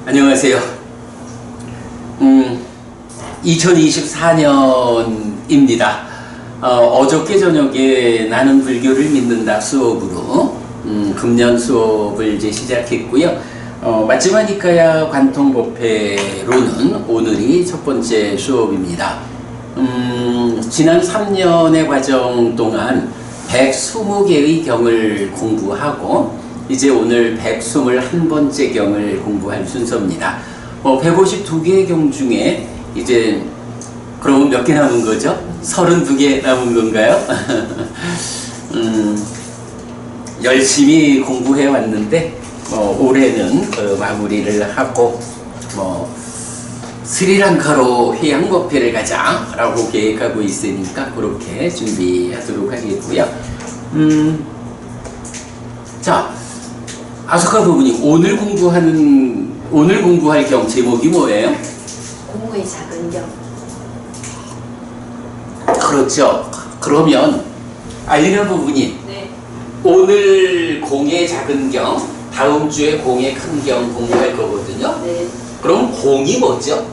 안녕하세요. 2024년입니다. 어저께 저녁에 나는 불교를 믿는다 수업으로 금년 수업을 이제 시작했고요. 마지막이까야 관통법회로는 오늘이 첫 번째 수업입니다. 지난 3년의 과정 동안 120개의 경을 공부하고 이제 오늘 121번째 경을 공부할 순서입니다. 152개의 경 중에 이제 그럼 몇 개 남은 거죠? 32개 남은 건가요? 열심히 공부해 왔는데 올해는 마무리를 하고 스리랑카로 해양법회를 가자라고 계획하고 있으니까 그렇게 준비하도록 하겠고요. 자, 아소카 부부님, 오늘 공부할 경 제목이 뭐예요? 공의 작은 경. 그렇죠. 그러면 알리나 부부님, 네. 오늘 공의 작은 경, 다음 주에 공의 큰 경 공부할 거거든요. 네. 그럼 공이 뭐죠?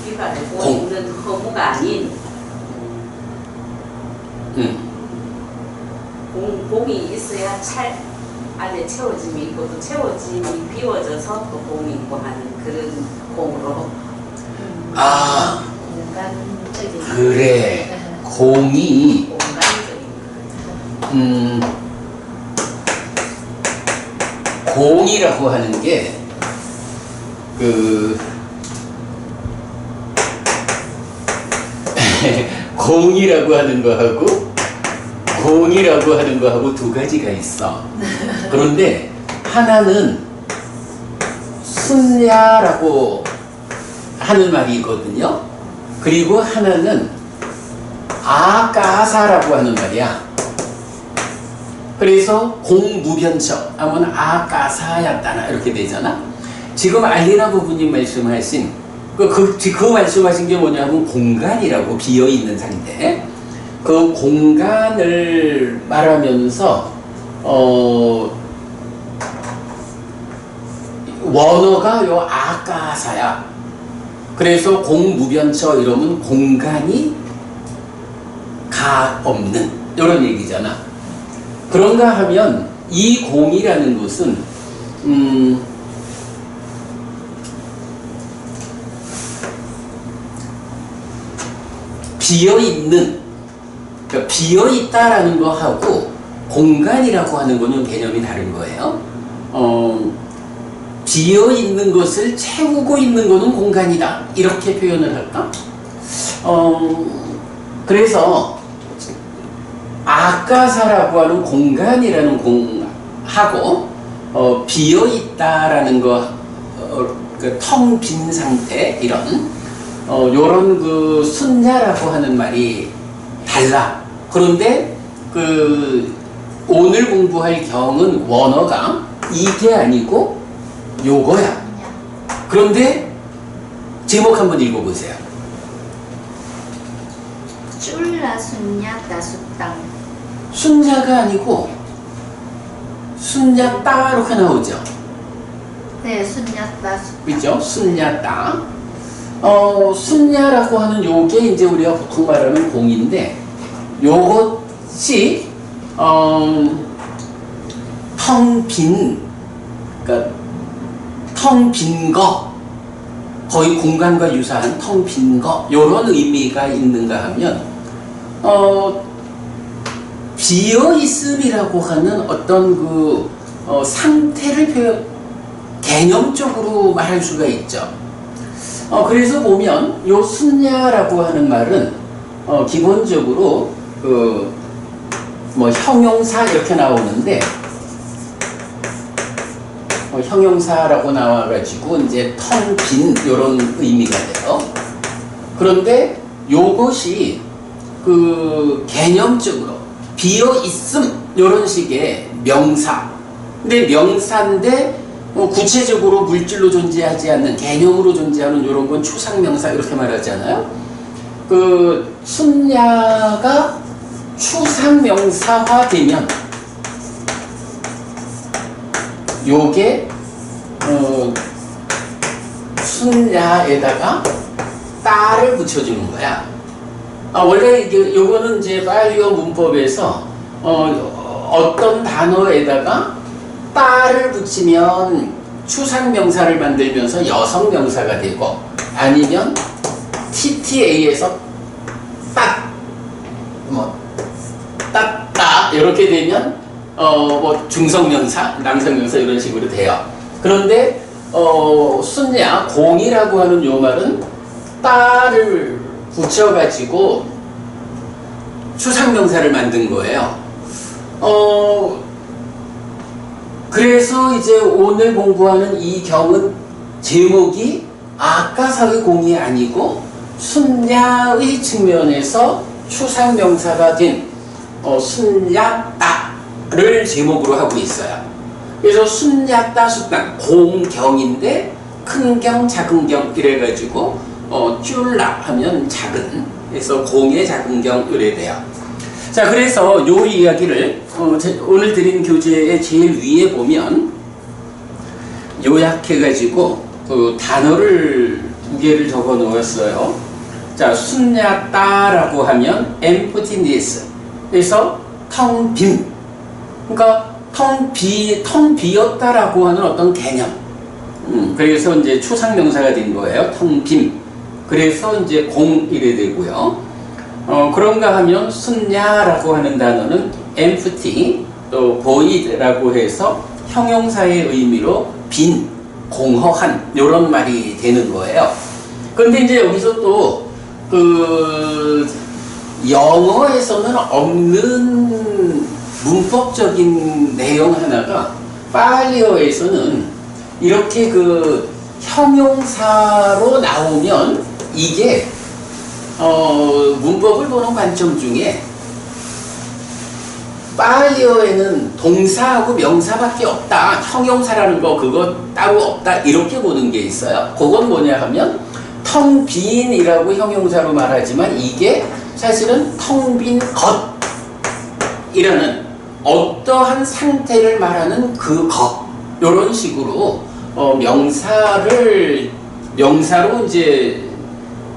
우리가 알고 있는 허무가 아닌 공이 있어야 찰 안에 채워짐이 있고 또 채워짐이 비워져서 또 공이 있고 하는 그런 공으로. 아, 공간적인. 그래. 공이 공간적인. 공이라고 하는 게 공이라고 하는 거하고 두 가지가 있어. 그런데 하나는 순야라고 하는 말이 있거든요. 그리고 하나는 아까사라고 하는 말이야. 그래서 공무변처 하면 아까사였다나 이렇게 되잖아. 지금 알리나 부부님 말씀하신 그 말씀하신 게 뭐냐면 공간이라고 비어있는 상태. 그 공간을 말하면서 원어가 요 아까사야. 그래서 공무변처 이러면 공간이 가 없는 이런 얘기잖아. 그런가 하면 이 공이라는 것은 비어있는, 그러니까 비어있다라는 거하고 공간이라고 하는 거는 개념이 다른 거예요. 비어있는 것을 채우고 있는 거는 공간이다, 이렇게 표현을 할까? 그래서 아까사라고 하는 공간이라는 공하고 비어있다라는 거, 텅 빈 상태, 요런 그 순야라고 하는 말이 달라. 그런데 오늘 공부할 경은 원어가 이게 아니고 요거야. 그런데 제목 한번 읽어보세요. 쫄라 순야 따숫땅. 순야가 아니고 순야따 이렇게 나오죠. 네, 순야 따숫땅. 그죠? 순야따. 순야라고 하는 요게 이제 우리가 보통 말하는 공인데, 요것이 텅 빈, 그러니까 텅 빈 거, 거의 공간과 유사한 텅 빈 거, 요런 의미가 있는가 하면 비어 있음이라고 하는 어떤 상태를 개념적으로 말할 수가 있죠. 그래서 보면 요 순야라고 하는 말은 기본적으로 형용사 이렇게 나오는데, 형용사라고 나와가지고 이제 텅 빈 요런 의미가 돼요. 그런데 요것이 개념적으로 비어 있음 요런 식의 명사. 근데 명사인데 구체적으로 물질로 존재하지 않는, 개념으로 존재하는 이런 건 추상명사 이렇게 말하잖아요. 순야가 추상명사화 되면 요게 순야에다가 따를 붙여주는 거야. 원래 요거는 이제 파일리어 문법에서 어떤 단어에다가 따를 붙이면 추상명사를 만들면서 여성명사가 되고, 아니면 TTA에서 따 이렇게 되면 뭐 중성명사, 남성명사 이런 식으로 돼요. 그런데 순야 공이라고 하는 요 말은 따를 붙여가지고 추상명사를 만든 거예요. 그래서 이제 오늘 공부하는 이 경은 제목이 아까사의 공이 아니고 순야의 측면에서 추상명사가 된 순야따를 제목으로 하고 있어요. 그래서 순야따 숫단 공경인데 큰 경, 작은 경 이래가지고 쫄라 하면 작은, 그래서 공의 작은 경 이래 돼요. 자, 그래서 요 이야기를 오늘 드린 교재의 제일 위에 보면 요약해가지고 그 단어를 2개를 적어 놓았어요. 자, 순야따라고 하면 emptiness, 그래서 텅 빈, 그러니까 텅 비었다라고 하는 어떤 개념. 그래서 이제 추상명사가 된 거예요. 텅 빈. 그래서 이제 공 이래 되고요. 그런가 하면 순야라고 하는 단어는 empty, 또 void라고 해서 형용사의 의미로 빈, 공허한 이런 말이 되는 거예요. 그런데 이제 여기서 또 그 영어에서는 없는 문법적인 내용 하나가 파일리어에서는 이렇게 그 형용사로 나오면 이게 문법을 보는 관점 중에 파일리어에는 동사하고 명사밖에 없다, 형용사라는 거 그거 따로 없다, 이렇게 보는 게 있어요. 그건 뭐냐 하면 텅 빈이라고 형용사로 말하지만 이게 사실은 텅 빈 것이라는 어떠한 상태를 말하는 그 것, 이런 식으로 명사로 이제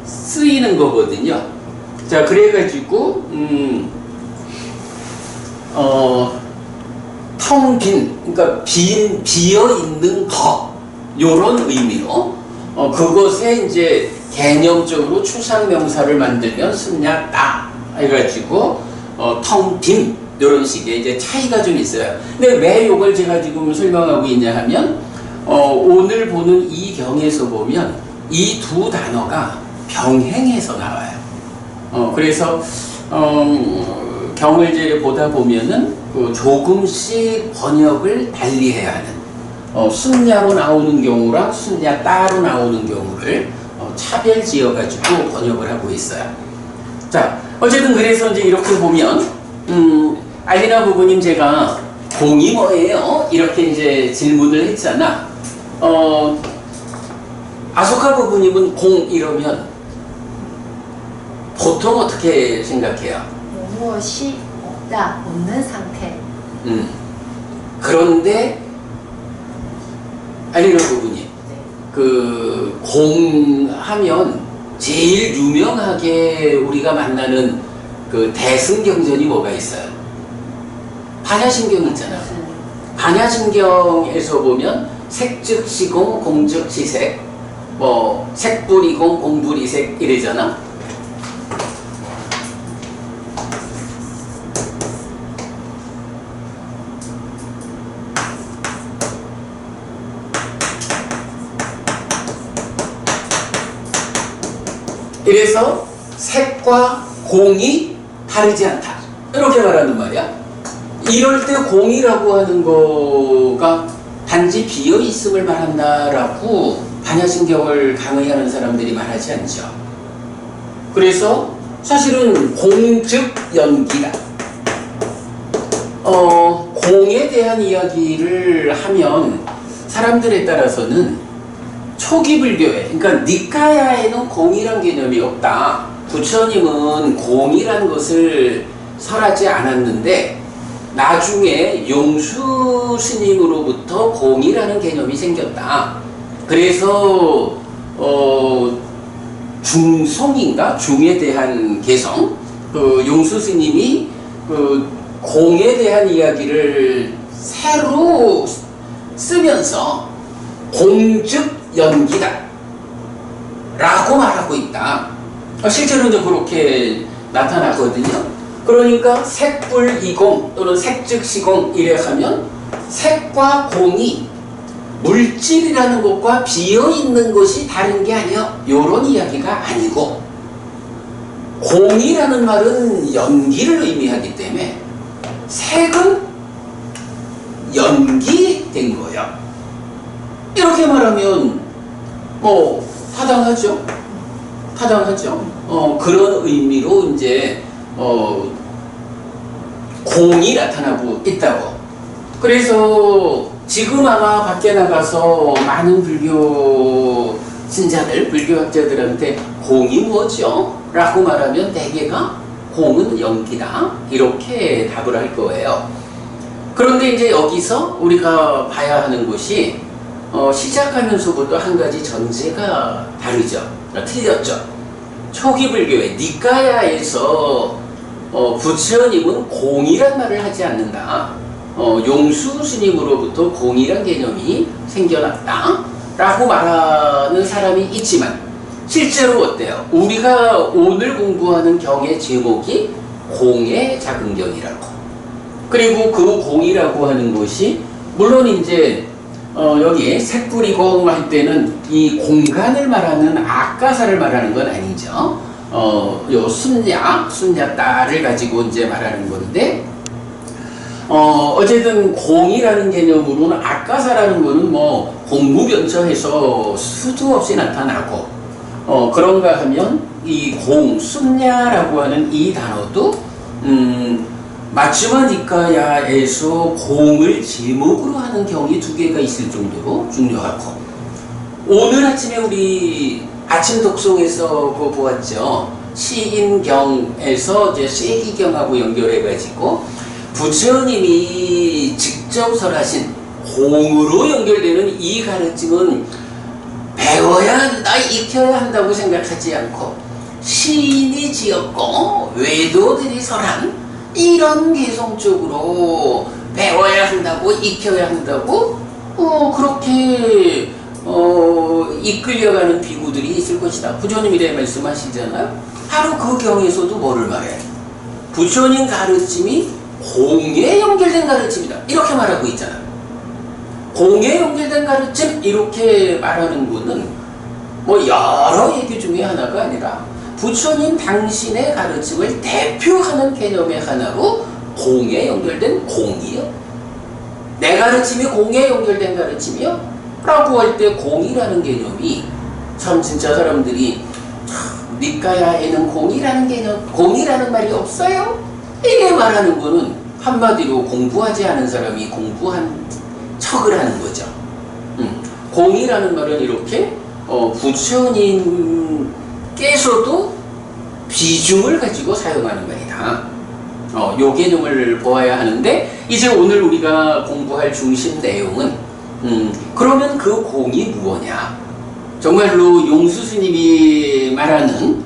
쓰이는 거거든요. 자, 그래가지고 텅 빈, 그러니까 비어 있는 것, 요런 의미로 그것에 이제 개념적으로 추상명사를 만들면 순야따 해가지고 텅 빈, 요런 식의 이제 차이가 좀 있어요. 근데 왜 요걸 제가 지금 설명하고 있냐 하면 오늘 보는 이 경에서 보면 이 두 단어가 병행해서 나와요. 그래서 경을 이제 보다 보면은 조금씩 번역을 달리해야 하는, 순야로 나오는 경우랑 순야따로 나오는 경우를 차별 지어가지고 번역을 하고 있어요. 자, 어쨌든 그래서 이제 이렇게 보면 알리나 부부님, 제가 공이 뭐예요? 이렇게 이제 질문을 했잖아. 아소카 부부님은 공 이러면 보통 어떻게 생각해요? 무엇이 없다, 없는 상태. 그런데 알리나 부부님, 그 공하면 제일 유명하게 우리가 만나는 그 대승경전이 뭐가 있어요? 반야신경 있잖아. 반야신경에서 보면 색즉 시공, 공즉 시색, 뭐 색불이공, 공불이색 이래잖아. 그래서 색과 공이 다르지 않다, 이렇게 말하는 말이야. 이럴 때 공이라고 하는 거가 단지 비어있음을 말한다라고 반야신경을 강의하는 사람들이 말하지 않죠. 그래서 사실은 공즉 연기다. 공에 대한 이야기를 하면 사람들에 따라서는 초기 불교에, 그러니까 니카야에는 공이란 개념이 없다, 부처님은 공이란 것을 설하지 않았는데 나중에 용수 스님으로부터 공이라는 개념이 생겼다, 그래서 중성인가 중에 대한 개성, 그 용수 스님이 그 공에 대한 이야기를 새로 쓰면서 공즉 연기다 라고 말하고 있다. 실제로 이제 그렇게 나타나거든요. 그러니까 색불이공 또는 색즉시공 이래 하면 색과 공이 물질이라는 것과 비어있는 것이 다른 게 아니야 요런 이야기가 아니고, 공이라는 말은 연기를 의미하기 때문에 색은 연기된 거예요. 이렇게 말하면 뭐 타당하죠. 그런 의미로 이제 공이 나타나고 있다고. 그래서 지금 아마 밖에 나가서 많은 불교 신자들, 불교학자들한테 공이 뭐죠? 라고 말하면 대개가 공은 연기다 이렇게 답을 할 거예요. 그런데 이제 여기서 우리가 봐야 하는 것이 시작하면서부터 한 가지 전제가 다르죠. 틀렸죠. 초기 불교의 니까야에서 부처님은 공이란 말을 하지 않는다. 용수 스님으로부터 공이란 개념이 생겨났다 라고 말하는 사람이 있지만, 실제로 어때요? 우리가 오늘 공부하는 경의 제목이 공의 작은경이라고. 그리고 그 공이라고 하는 것이 물론 이제 여기에 색불이공 할 때는 이 공간을 말하는 아까사를 말하는 건 아니죠. 요 순야따를 가지고 이제 말하는 건데, 어쨌든 공이라는 개념으로는 아까사라는 거는 뭐 공무변처해서 수도 없이 나타나고, 그런가 하면 이 공, 순야라고 하는 이 단어도 마츠마 니까야에서 공을 제목으로 하는 경이 두 개가 있을 정도로 중요하고, 오늘 아침에 우리 아침 독송에서 그거 보았죠. 시인경에서 이제 쇠기경하고 연결해가지고 부처님이 직접 설하신 공으로 연결되는 이 가르침은 배워야 한다, 익혀야 한다고 생각하지 않고 시인이 지었고 외도들이 설한 이런 개성적으로 배워야 한다고, 익혀야 한다고 그렇게 이끌려가는 비구들이 있을 것이다. 부처님이 이래 말씀하시잖아요. 바로 그 경에서도 뭐를 말해? 부처님 가르침이 공에 연결된 가르침이다 이렇게 말하고 있잖아. 공에 연결된 가르침 이렇게 말하는 거는 뭐 여러 얘기 중에 하나가 아니라 부처님 당신의 가르침을 대표하는 개념의 하나로 공에 연결된 공이요. 내 가르침이 공에 연결된 가르침이요? 라고 할 때 공이라는 개념이 참 진짜 사람들이 니까야에는 공이라는 개념, 공이라는 말이 없어요? 이게 말하는 거는 한마디로 공부하지 않은 사람이 공부한 척을 하는 거죠. 공이라는 말은 이렇게 부처님께서도 비중을 가지고 사용하는 말이다. 요 개념을 보아야 하는데, 이제 오늘 우리가 공부할 중심 내용은 그러면 그 공이 무엇냐? 정말로 용수 스님이 말하는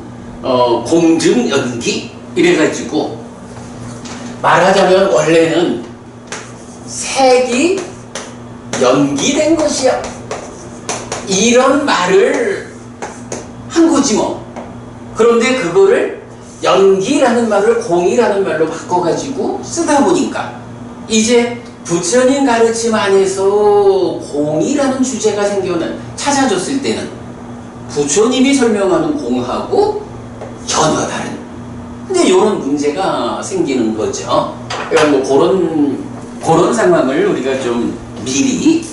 공증 연기 이래가지고 말하자면 원래는 색이 연기된 것이야 이런 말을 한 거지 뭐. 그런데 그거를 연기라는 말을 공이라는 말로 바꿔가지고 쓰다 보니까 이제 부처님 가르침 안에서 공이라는 주제가 찾아졌을 때는 부처님이 설명하는 공하고 전혀 다른, 근데 이런 문제가 생기는 거죠. 그러니까 뭐 그런 상황을 우리가 좀 미리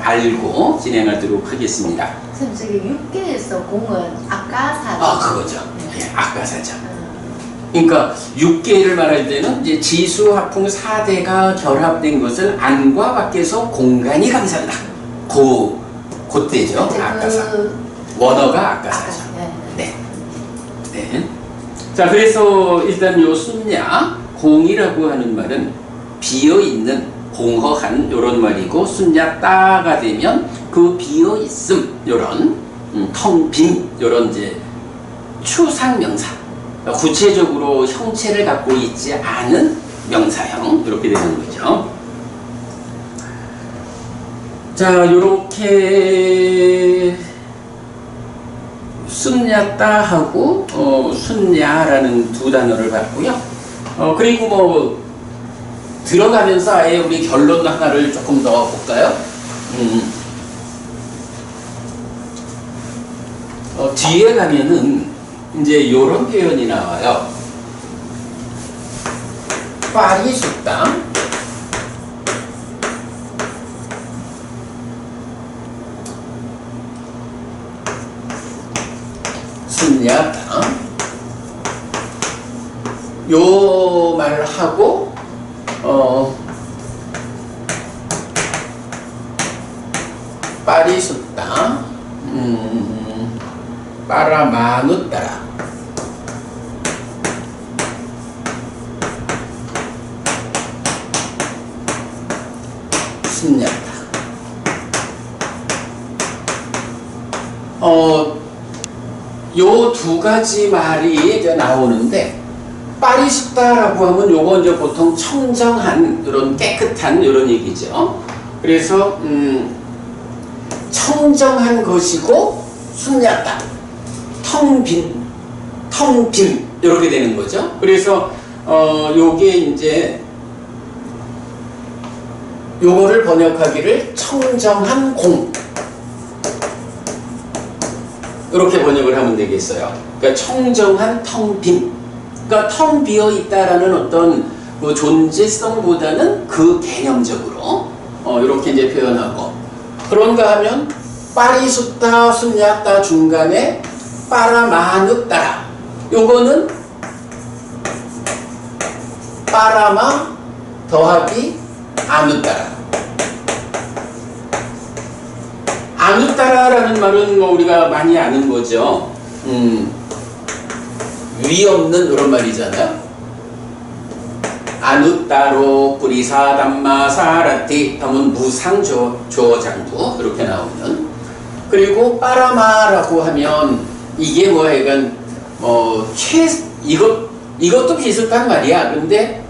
알고 진행하도록 하겠습니다. 선생님, 저기 육계에서 공은 아까사. 그거죠. 예, 아까사죠. 그러니까 육계를 말할 때는 이제 지수화풍 4대가 결합된 것을 안과 밖에서 공간이 감싼다. 그때죠. 아까사. 원어가 아까사죠. 네. 자, 그래서 일단 요 순야, 공이라고 하는 말은 비어있는, 공허한 요런 말이고, 순야 따가 되면 그 비어있음 요런 텅 빈 이런 이제 추상명사, 구체적으로 형체를 갖고 있지 않은 명사형 이렇게 되는 거죠. 자, 요렇게 순야따하고 순야라는 두 단어를 봤고요. 그리고 뭐 들어가면서 아예 우리 결론 하나를 조금 더 볼까요? 뒤에 가면은 이제 요런 표현이 나와요. 파리숫당, 순야당, 요 말하고 파리숫당, 빠라마누따라, 순야당. 요 두 가지 말이 이제 나오는데, 파리숫다라고 하면 요거 이제 보통 청정한, 이런 깨끗한 이런 얘기죠. 그래서, 청정한 것이고, 순야다, 텅 빈, 이렇게 되는 거죠. 그래서, 요게 이제, 요거를 번역하기를 청정한 공, 이렇게 번역을 하면 되겠어요. 그러니까 청정한 텅 빈, 그러니까 텅 비어 있다라는 어떤 그 존재성보다는 그 개념적으로 이렇게 이제 표현하고, 그런가 하면 파리숫다 순야따 중간에 빠라마누따라, 요거는 빠라마 더하기 아누따라. 아누따라라는 말은 뭐 우리가 많이 아는 거죠. 위 없는 이런 말이잖아요. 아누따로 뿌리사 담마사라티 하면 무상조어장부 이렇게 나오면, 그리고 빠라마라고 하면 이게 뭐 약간 이것도 비슷한 말이야. 근데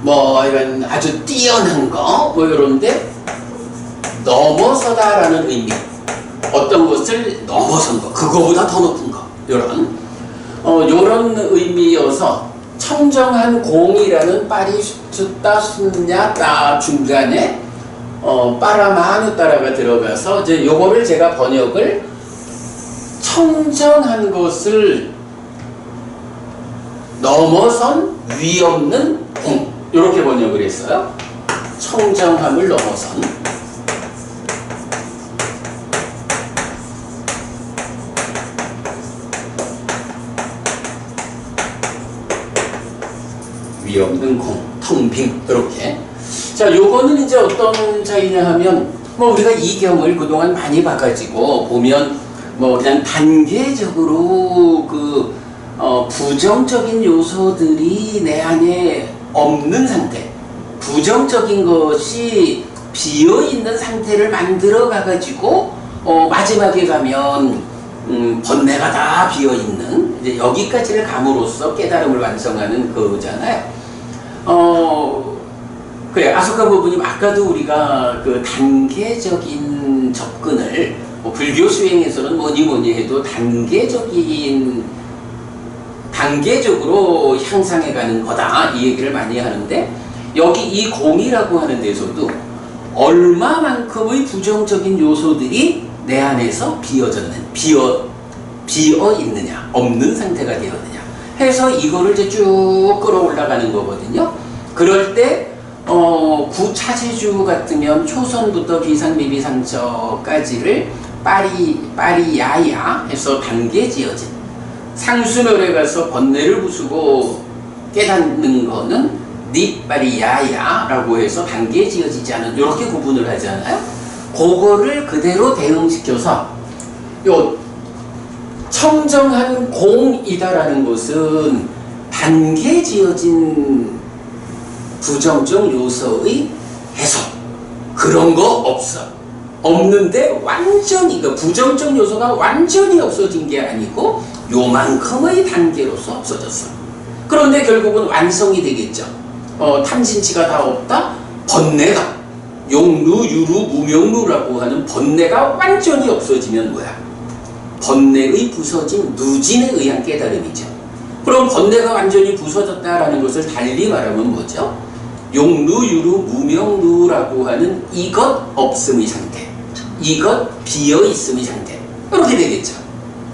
이런 아주 뛰어난 거, 뭐 이런데 넘어서다라는 의미, 어떤 것을 넘어선 거, 그거보다 더 높은 거, 요런 의미여서 청정한 공이라는 파리숫다 순야따 중간에 빠라마누따라가 들어가서 이제 요거를 제가 번역을 청정한 것을 넘어선 위 없는 공, 이렇게 번역을 했어요. 청정함을 넘어선. 위 없는 공, 텅 빈, 이렇게. 자, 요거는 이제 어떤 차이냐 하면, 뭐 우리가 이경을 그동안 많이 봐가지고 보면 뭐 그냥 단계적으로 부정적인 요소들이 내 안에 없는 상태, 부정적인 것이 비어있는 상태를 만들어 가가지고 마지막에 가면 번뇌가 다 비어있는, 이제 여기까지를 감으로써 깨달음을 완성하는 그거잖아요. 그래, 아소카 부부님, 아까도 우리가 그 단계적인 접근을, 불교 수행에서는 뭐니 해도 단계적으로 향상해가는 거다, 이 얘기를 많이 하는데, 여기 이 공이라고 하는 데서도 얼마만큼의 부정적인 요소들이 내 안에서 비어 있느냐, 없는 상태가 되었느냐 해서 이거를 이제 쭉 끌어올라가는 거거든요. 그럴 때 구차제주 같으면 초선부터 비상미비상처까지를 빠리야야 해서 단계 지어진, 상수멸에 가서 번뇌를 부수고 깨닫는 거는 니빠리야야라고 해서 단계 지어지지 않은, 이렇게 구분을 하잖아요. 그거를 그대로 대응시켜서 요 청정한 공이다라는 것은 단계 지어진 부정적 요소의 해석, 그런 거 없어. 없는데 완전히 그 부정적 요소가 완전히 없어진 게 아니고 요만큼의 단계로서 없어졌어. 그런데 결국은 완성이 되겠죠. 탐진치가 다 없다? 번뇌가 용루, 유루, 무명루라고 하는 번뇌가 완전히 없어지면 뭐야? 번뇌의 부서진 누진에 의한 깨달음이죠. 그럼 번뇌가 완전히 부서졌다라는 것을 달리 말하면 뭐죠? 용루, 유루, 무명루라고 하는 이것 없음의 상태, 이것 비어있음의 상태, 이렇게 되겠죠.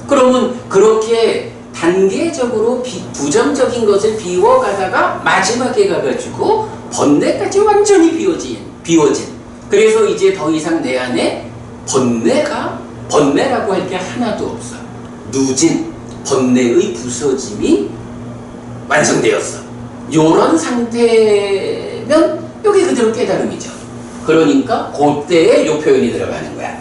그러면 그렇게 단계적으로 부정적인 것을 비워가다가 마지막에 가가지고 번뇌까지 완전히 비워진. 그래서 이제 더 이상 내 안에 번뇌라고 할 게 하나도 없어. 누진, 번뇌의 부서짐이 완성되었어. 요런 상태면 여기 그대로 깨달음이죠. 그러니까 그때에 요 표현이 들어가는 거야.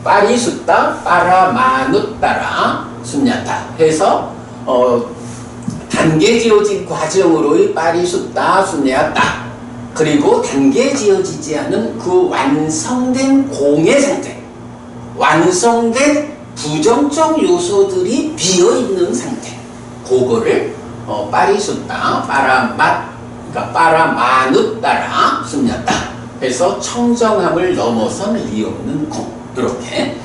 빠리숫다, 빠라마누따라, 순야타 해서 단계 지어진 과정으로의 빠리숫다, 순야타, 그리고 단계 지어지지 않은 그 완성된 공의 상태, 완성된 부정적 요소들이 비어있는 상태, 그거를 빠리숫다, 그러니까 빠라마누따라, 순야타 해서 청정함을 넘어선 리없는 공, 이렇게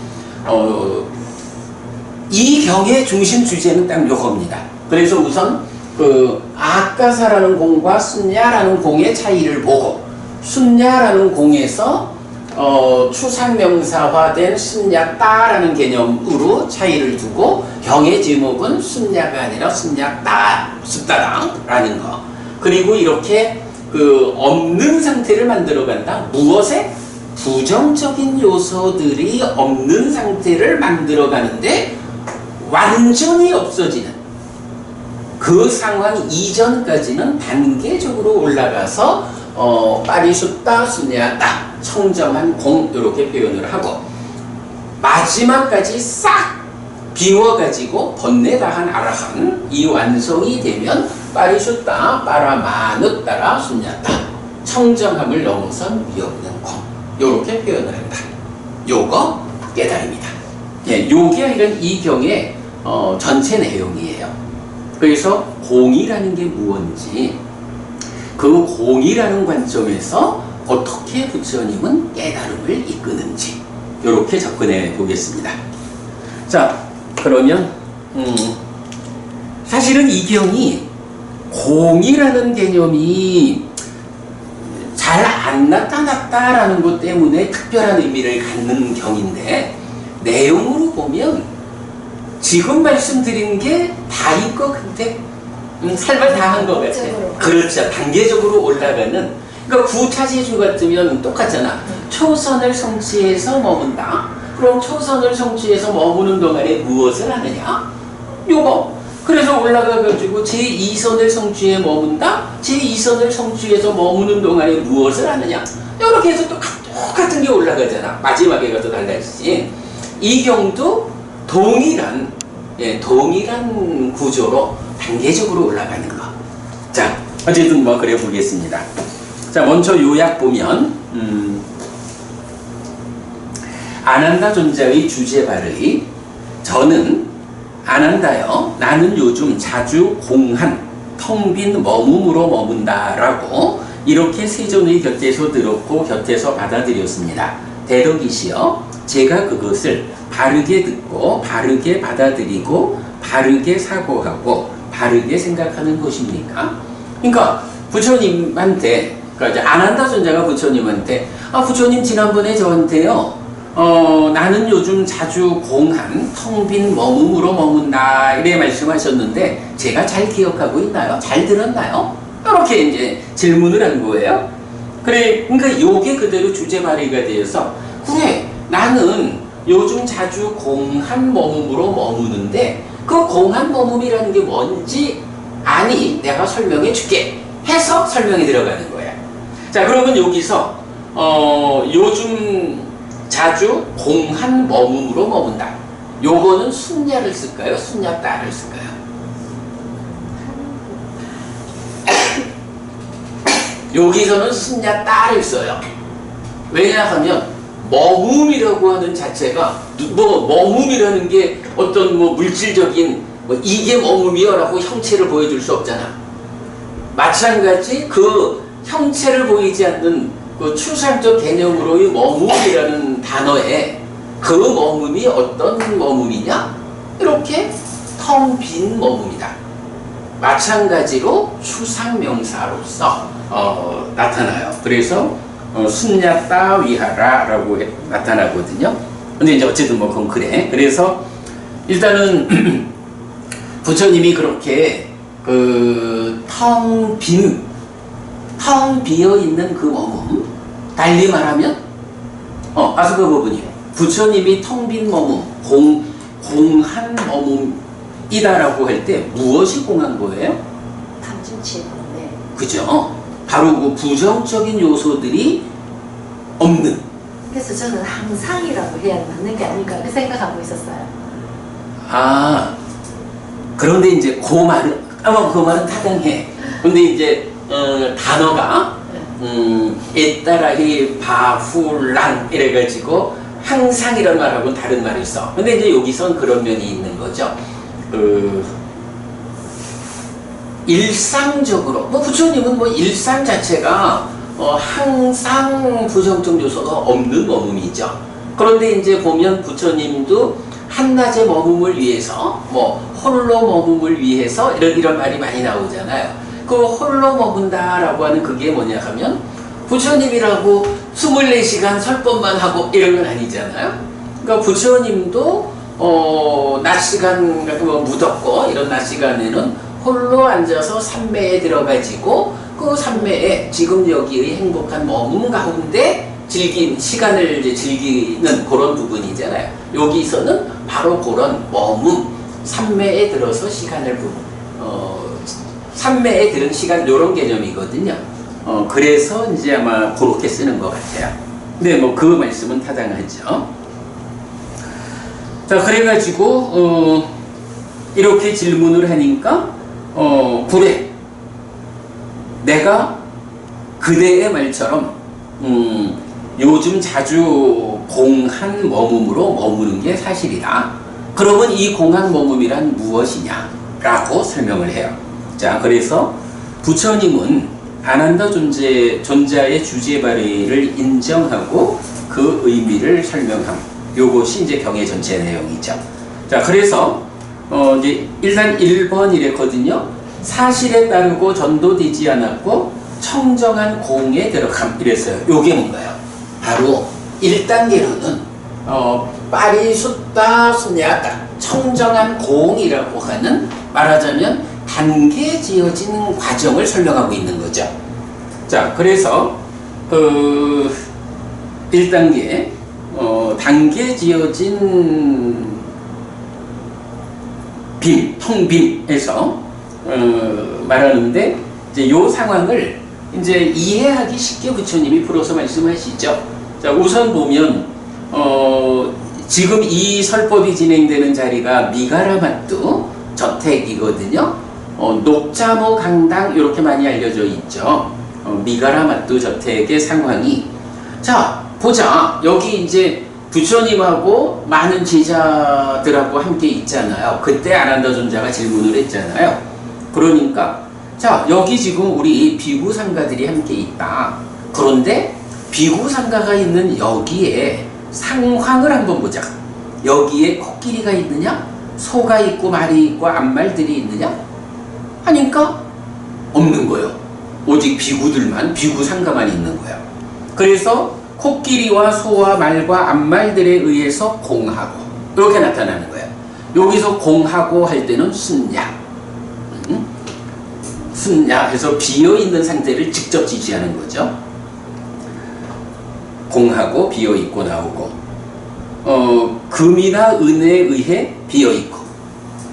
이 경의 중심 주제는 딱 요겁니다. 그래서 우선 그 아까사라는 공과 순야라는 공의 차이를 보고, 순야라는 공에서 추상명사화된 순야따라는 개념으로 차이를 두고, 경의 제목은 순야가 아니라 순야따라는 거. 그리고 이렇게 그 없는 상태를 만들어간다. 무엇에? 부정적인 요소들이 없는 상태를 만들어가는데 완전히 없어지는 그 상황 이전까지는 단계적으로 올라가서 빠리숫다, 순야따, 청정한 공, 이렇게 표현을 하고, 마지막까지 싹 비워가지고 번뇌다한 아라한 이 완성이 되면 빠리숫다, 빠라마누따라, 순야따, 청정함을 넘어선 위없는 공, 요렇게 표현을 한다. 요거 깨달음이다. 예, 요게 이런 이 경의 전체 내용이에요. 그래서 공이라는 게 무엇인지, 그 공이라는 관점에서 어떻게 부처님은 깨달음을 이끄는지, 요렇게 접근해 보겠습니다. 자, 그러면 사실은 이 경이 공이라는 개념이 잘 안 나타났다라는 것 때문에 특별한 의미를 갖는 경인데, 내용으로 보면 지금 말씀드린 게 다인 것 같아. 살발 다 한 것 같아. 그렇죠. 단계적으로 올라가는. 그러니까 구차제주 같으면 똑같잖아. 초선을 성취해서 머문다. 그럼 초선을 성취해서 머무는 동안에 무엇을 하느냐? 요거. 그래서 올라가가지고 제2선을 성취해 머문다. 제2선을 성취해서 머무는 동안에 무엇을 하느냐? 이렇게 해서 똑같은 게 올라가잖아. 마지막에 가서 달라지지. 이 경도 동일한 구조로 단계적으로 올라가는 거. 자, 어쨌든 뭐 그래 보겠습니다. 자, 먼저 요약 보면 아난다 존자의 주제 발의, 저는 아난다여, 나는 요즘 자주 공한 텅 빈 머문으로 머문다라고 이렇게 세존의 곁에서 들었고 곁에서 받아들였습니다. 대덕이시여, 제가 그것을 바르게 듣고 바르게 받아들이고 바르게 사고하고 바르게 생각하는 것입니까? 그러니까 부처님한테, 그러니까 이제 아난다 존자가 부처님한테, 부처님 지난번에 저한테요, 나는 요즘 자주 공한 텅 빈 머문으로 머문다, 이래 말씀하셨는데 제가 잘 기억하고 있나요? 잘 들었나요? 이렇게 이제 질문을 한 거예요. 그래, 그러니까 요게 그대로 주제 발의가 되어서, 그래, 나는 요즘 자주 공한 머문으로 머무는데 그 공한 머문이라는 게 뭔지 아니, 내가 설명해 줄게 해서 설명이 들어가는 거야. 자, 그러면 여기서 요즘 자주 공한 머문으로 머문다, 요거는 순야를 쓸까요? 순야따를 쓸까요? 여기서는 순야따를 써요. 왜냐하면 머금이라고 하는 자체가 뭐 머금이라는 게 어떤 뭐 물질적인 뭐 이게 머금이여라고 형체를 보여줄 수 없잖아. 마찬가지 그 형체를 보이지 않는 그 추상적 개념으로의 머금이라는 단어에 그 머금이 어떤 머금이냐? 이렇게 텅 빈 머금이다. 마찬가지로 추상명사로서 나타나요. 그래서 순야따 위하라라고 나타나거든요. 근데 이제 어쨌든 뭐 그건 그래. 그래서 일단은 부처님이 그렇게 그 텅 비어 있는 그 머문, 달리 말하면 아까 그 부분이에요. 부처님이 텅 빈 머문, 공한 머문이다라고 할 때 무엇이 공한 거예요? 탐진치. 네. 그죠? 바로 그 부정적인 요소들이 없는. 그래서 저는 항상이라고 해야 맞는 게 아닐까 그 생각하고 있었어요. 아, 그런데 이제 그 말은 그 말은 타당해. 근데 이제 단어가 에따라히 바훌랑 이래가지고 항상이란 말하고는 다른 말이 있어. 근데 이제 여기선 그런 면이 있는 거죠. 일상적으로 뭐 부처님은 뭐 일상 자체가 항상 부정적 요소가 없는 머금이죠. 그런데 이제 보면 부처님도 한낮의 머금을 위해서 뭐 홀로 머금을 위해서 이런 말이 많이 나오잖아요. 그 홀로 머문다라고 하는 그게 뭐냐 하면 부처님이라고 24시간 설법만 하고 이런 건 아니잖아요. 그러니까 부처님도 낮 시간 뭐 무덥고 이런 낮 시간에는 홀로 앉아서 삼매에 들어가지고 그 삼매에 지금 여기의 행복한 머문 가운데 시간을 이제 즐기는 그런 부분이잖아요. 여기서는 바로 그런 머문, 삼매에 들어서 시간을 삼매에 들은 시간 이런 개념이거든요. 그래서 이제 아마 그렇게 쓰는 것 같아요. 근데 뭐 그 말씀은 타당하죠. 자, 그래가지고 이렇게 질문을 하니까 그래, 내가 그대의 말처럼 요즘 자주 공한 머금으로 머무는 게 사실이다. 그러면 이 공한 머금이란 무엇이냐? 라고 설명을 해요. 자, 그래서 부처님은 아난다 존재의 주제 발의를 인정하고 그 의미를 설명함. 요것이 이제 경의 전체 내용이죠. 자, 그래서 이제 일단 1번 이랬거든요. 사실에 따르고 전도되지 않았고 청정한 공에 들어감 이랬어요. 요게 뭔가요? 바로 1단계로는 빠리숫다 순야다 청정한 공이라고 하는 말하자면 단계 지어진 과정을 설명하고 있는 거죠. 자, 그래서 1단계 단계 지어진 텅 빈에서 말하는데 이제 요 상황을 이제 이해하기 쉽게 부처님이 풀어서 말씀하시죠. 자, 우선 보면 지금 이 설법이 진행되는 자리가 미가라마뚜 저택이거든요. 녹자모 강당 이렇게 많이 알려져 있죠. 미가라마뚜 저택의 상황이 자 보자. 여기 이제 부처님하고 많은 제자들하고 함께 있잖아요. 그때 아난다 존자가 질문을 했잖아요. 그러니까 자 여기 지금 우리 비구상가들이 함께 있다. 그런데 비구상가가 있는 여기에 상황을 한번 보자. 여기에 코끼리가 있느냐? 소가 있고 말이 있고 암말들이 있느냐? 하니까 없는 거예요. 오직 비구들만, 비구상가만 있는 거예요. 그래서 코끼리와 소와 말과 암말들에 의해서 공하고 이렇게 나타나는 거예요. 여기서 공하고 할 때는 순야 순야 해서 비어있는 상태를 직접 지시하는 거죠. 공하고 비어있고 나오고 금이나 은에 의해 비어있고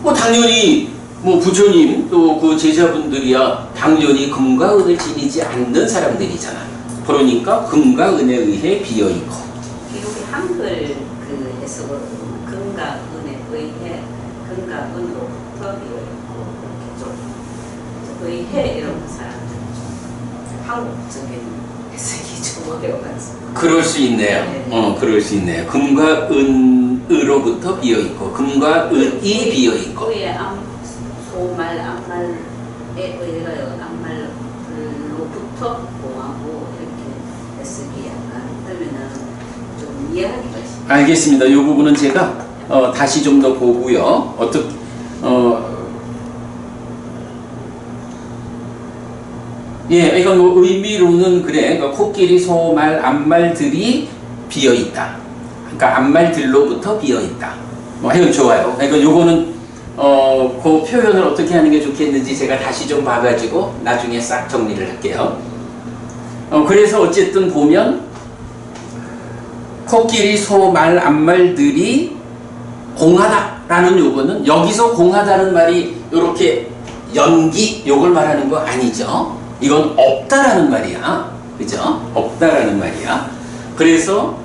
뭐 당연히 뭐 부처님 또 그 제자분들이야 당연히 금과 은을 지니지 않는 사람들이잖아. 그러니까 금과 은에 의해 비어있고 여기 한글 그 해석으로 금과 은에 의해 금과 은으로부터 비어있고 이렇게 좀 의해 이런 사람들 한국적인 해석이 좀 어려워가지고. 그럴 수 있네요. 네. 그럴 수 있네요. 금과 은으로부터 비어 있고, 금과 은이 비어 있고. 그의 소말 암말에 의하여 암말로부터 공하고 이렇게 해석이 약간 그러면은 좀 이해하기가 쉽. 알겠습니다. 이 부분은 제가 다시 좀 더 보고요. 예, 이건 뭐 의미로는 그래. 그러니까 코끼리, 소말, 암말들이 비어 있다. 그러니까 암말들로부터 비어 있다. 뭐 하여튼 좋아요. 그러니까 요거는 그 표현을 어떻게 하는 게 좋겠는지 제가 다시 좀 봐가지고 나중에 싹 정리를 할게요. 그래서 어쨌든 보면 코끼리, 소, 말, 암말들이 공하다라는 요거는 여기서 공하다는 말이 요렇게 연기 요걸 말하는 거 아니죠. 이건 없다라는 말이야. 그죠? 없다라는 말이야. 그래서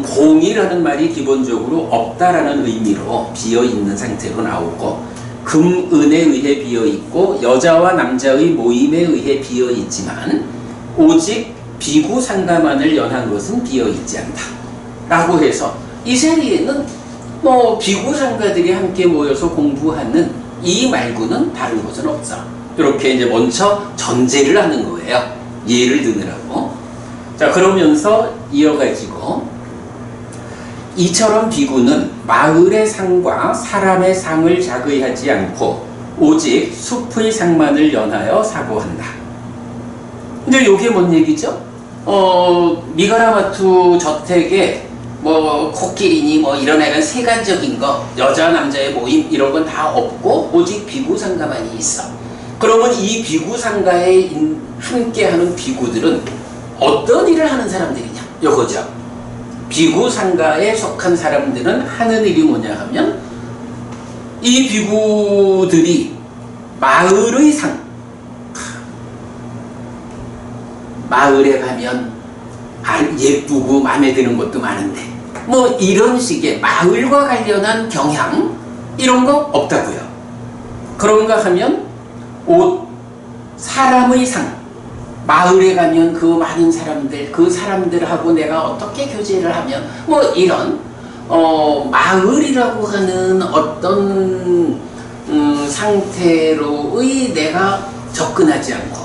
공이라는 말이 기본적으로 없다라는 의미로 비어있는 상태로 나오고 금, 은에 의해 비어있고 여자와 남자의 모임에 의해 비어있지만 오직 비구 상가만을 연한 것은 비어있지 않다 라고 해서 이 세리에는 뭐 비구 상가들이 함께 모여서 공부하는 이 말고는 다른 것은 없어. 이렇게 이제 먼저 전제를 하는 거예요. 예를 드느라고. 자, 그러면서 이어가지고 이처럼 비구는 마을의 상과 사람의 상을 작의하지 않고 오직 숲의 상만을 연하여 사고한다. 근데 이게 뭔 얘기죠? 미가라마투 저택에 뭐 코끼리니 뭐 이런 세간적인 거 여자 남자의 모임 이런 건 다 없고 오직 비구상가만이 있어. 그러면 이 비구상가에 함께하는 비구들은 어떤 일을 하는 사람들이냐 요거죠. 비구상가에 속한 사람들은 하는 일이 뭐냐 하면 이 비구들이 마을의 상, 마을에 가면 예쁘고 마음에 드는 것도 많은데 뭐 이런 식의 마을과 관련한 경향 이런 거 없다고요. 그런가 하면 옷, 사람의 상, 마을에 가면 그 많은 사람들, 그 사람들하고 내가 어떻게 교제를 하면 뭐 이런 마을이라고 하는 어떤 상태로의 내가 접근하지 않고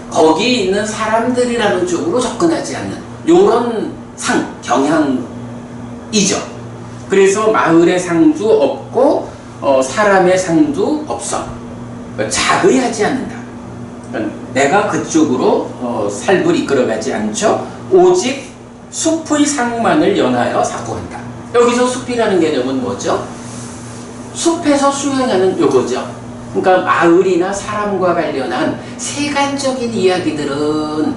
거기 있는 사람들이라는 쪽으로 접근하지 않는 요런 상, 경향이죠. 그래서 마을의 상도 없고 사람의 상도 없어. 작의하지 않는다. 내가 그쪽으로 삶을 이끌어가지 않죠. 오직 숲의 상만을 연하여 사고한다. 여기서 숲이라는 개념은 뭐죠? 숲에서 수행하는 요거죠. 그러니까 마을이나 사람과 관련한 세간적인 이야기들은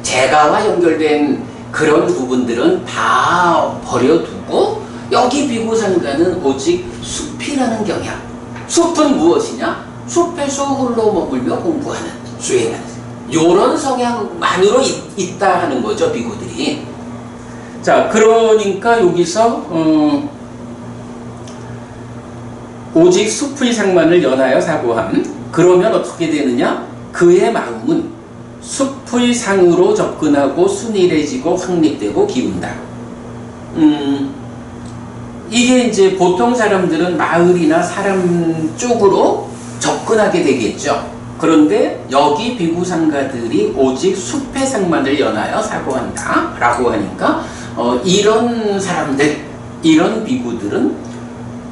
제가와 연결된 그런 부분들은 다 버려두고 여기 비구상가는 오직 숲이라는 경향. 숲은 무엇이냐? 숲에서 홀로 머물며 공부하는, 수행하는 요런 성향만으로 있다 하는 거죠, 비구들이. 자, 그러니까 여기서 오직 숲의 상만을 연하여 사고함. 그러면 어떻게 되느냐? 그의 마음은 숲의 상으로 접근하고 순일해지고 확립되고 기운다. 이게 이제 보통 사람들은 마을이나 사람 쪽으로 접근하게 되겠죠. 그런데 여기 비구상가들이 오직 숲의 상만을 연하여 사고한다 라고 하니까 이런 사람들, 이런 비구들은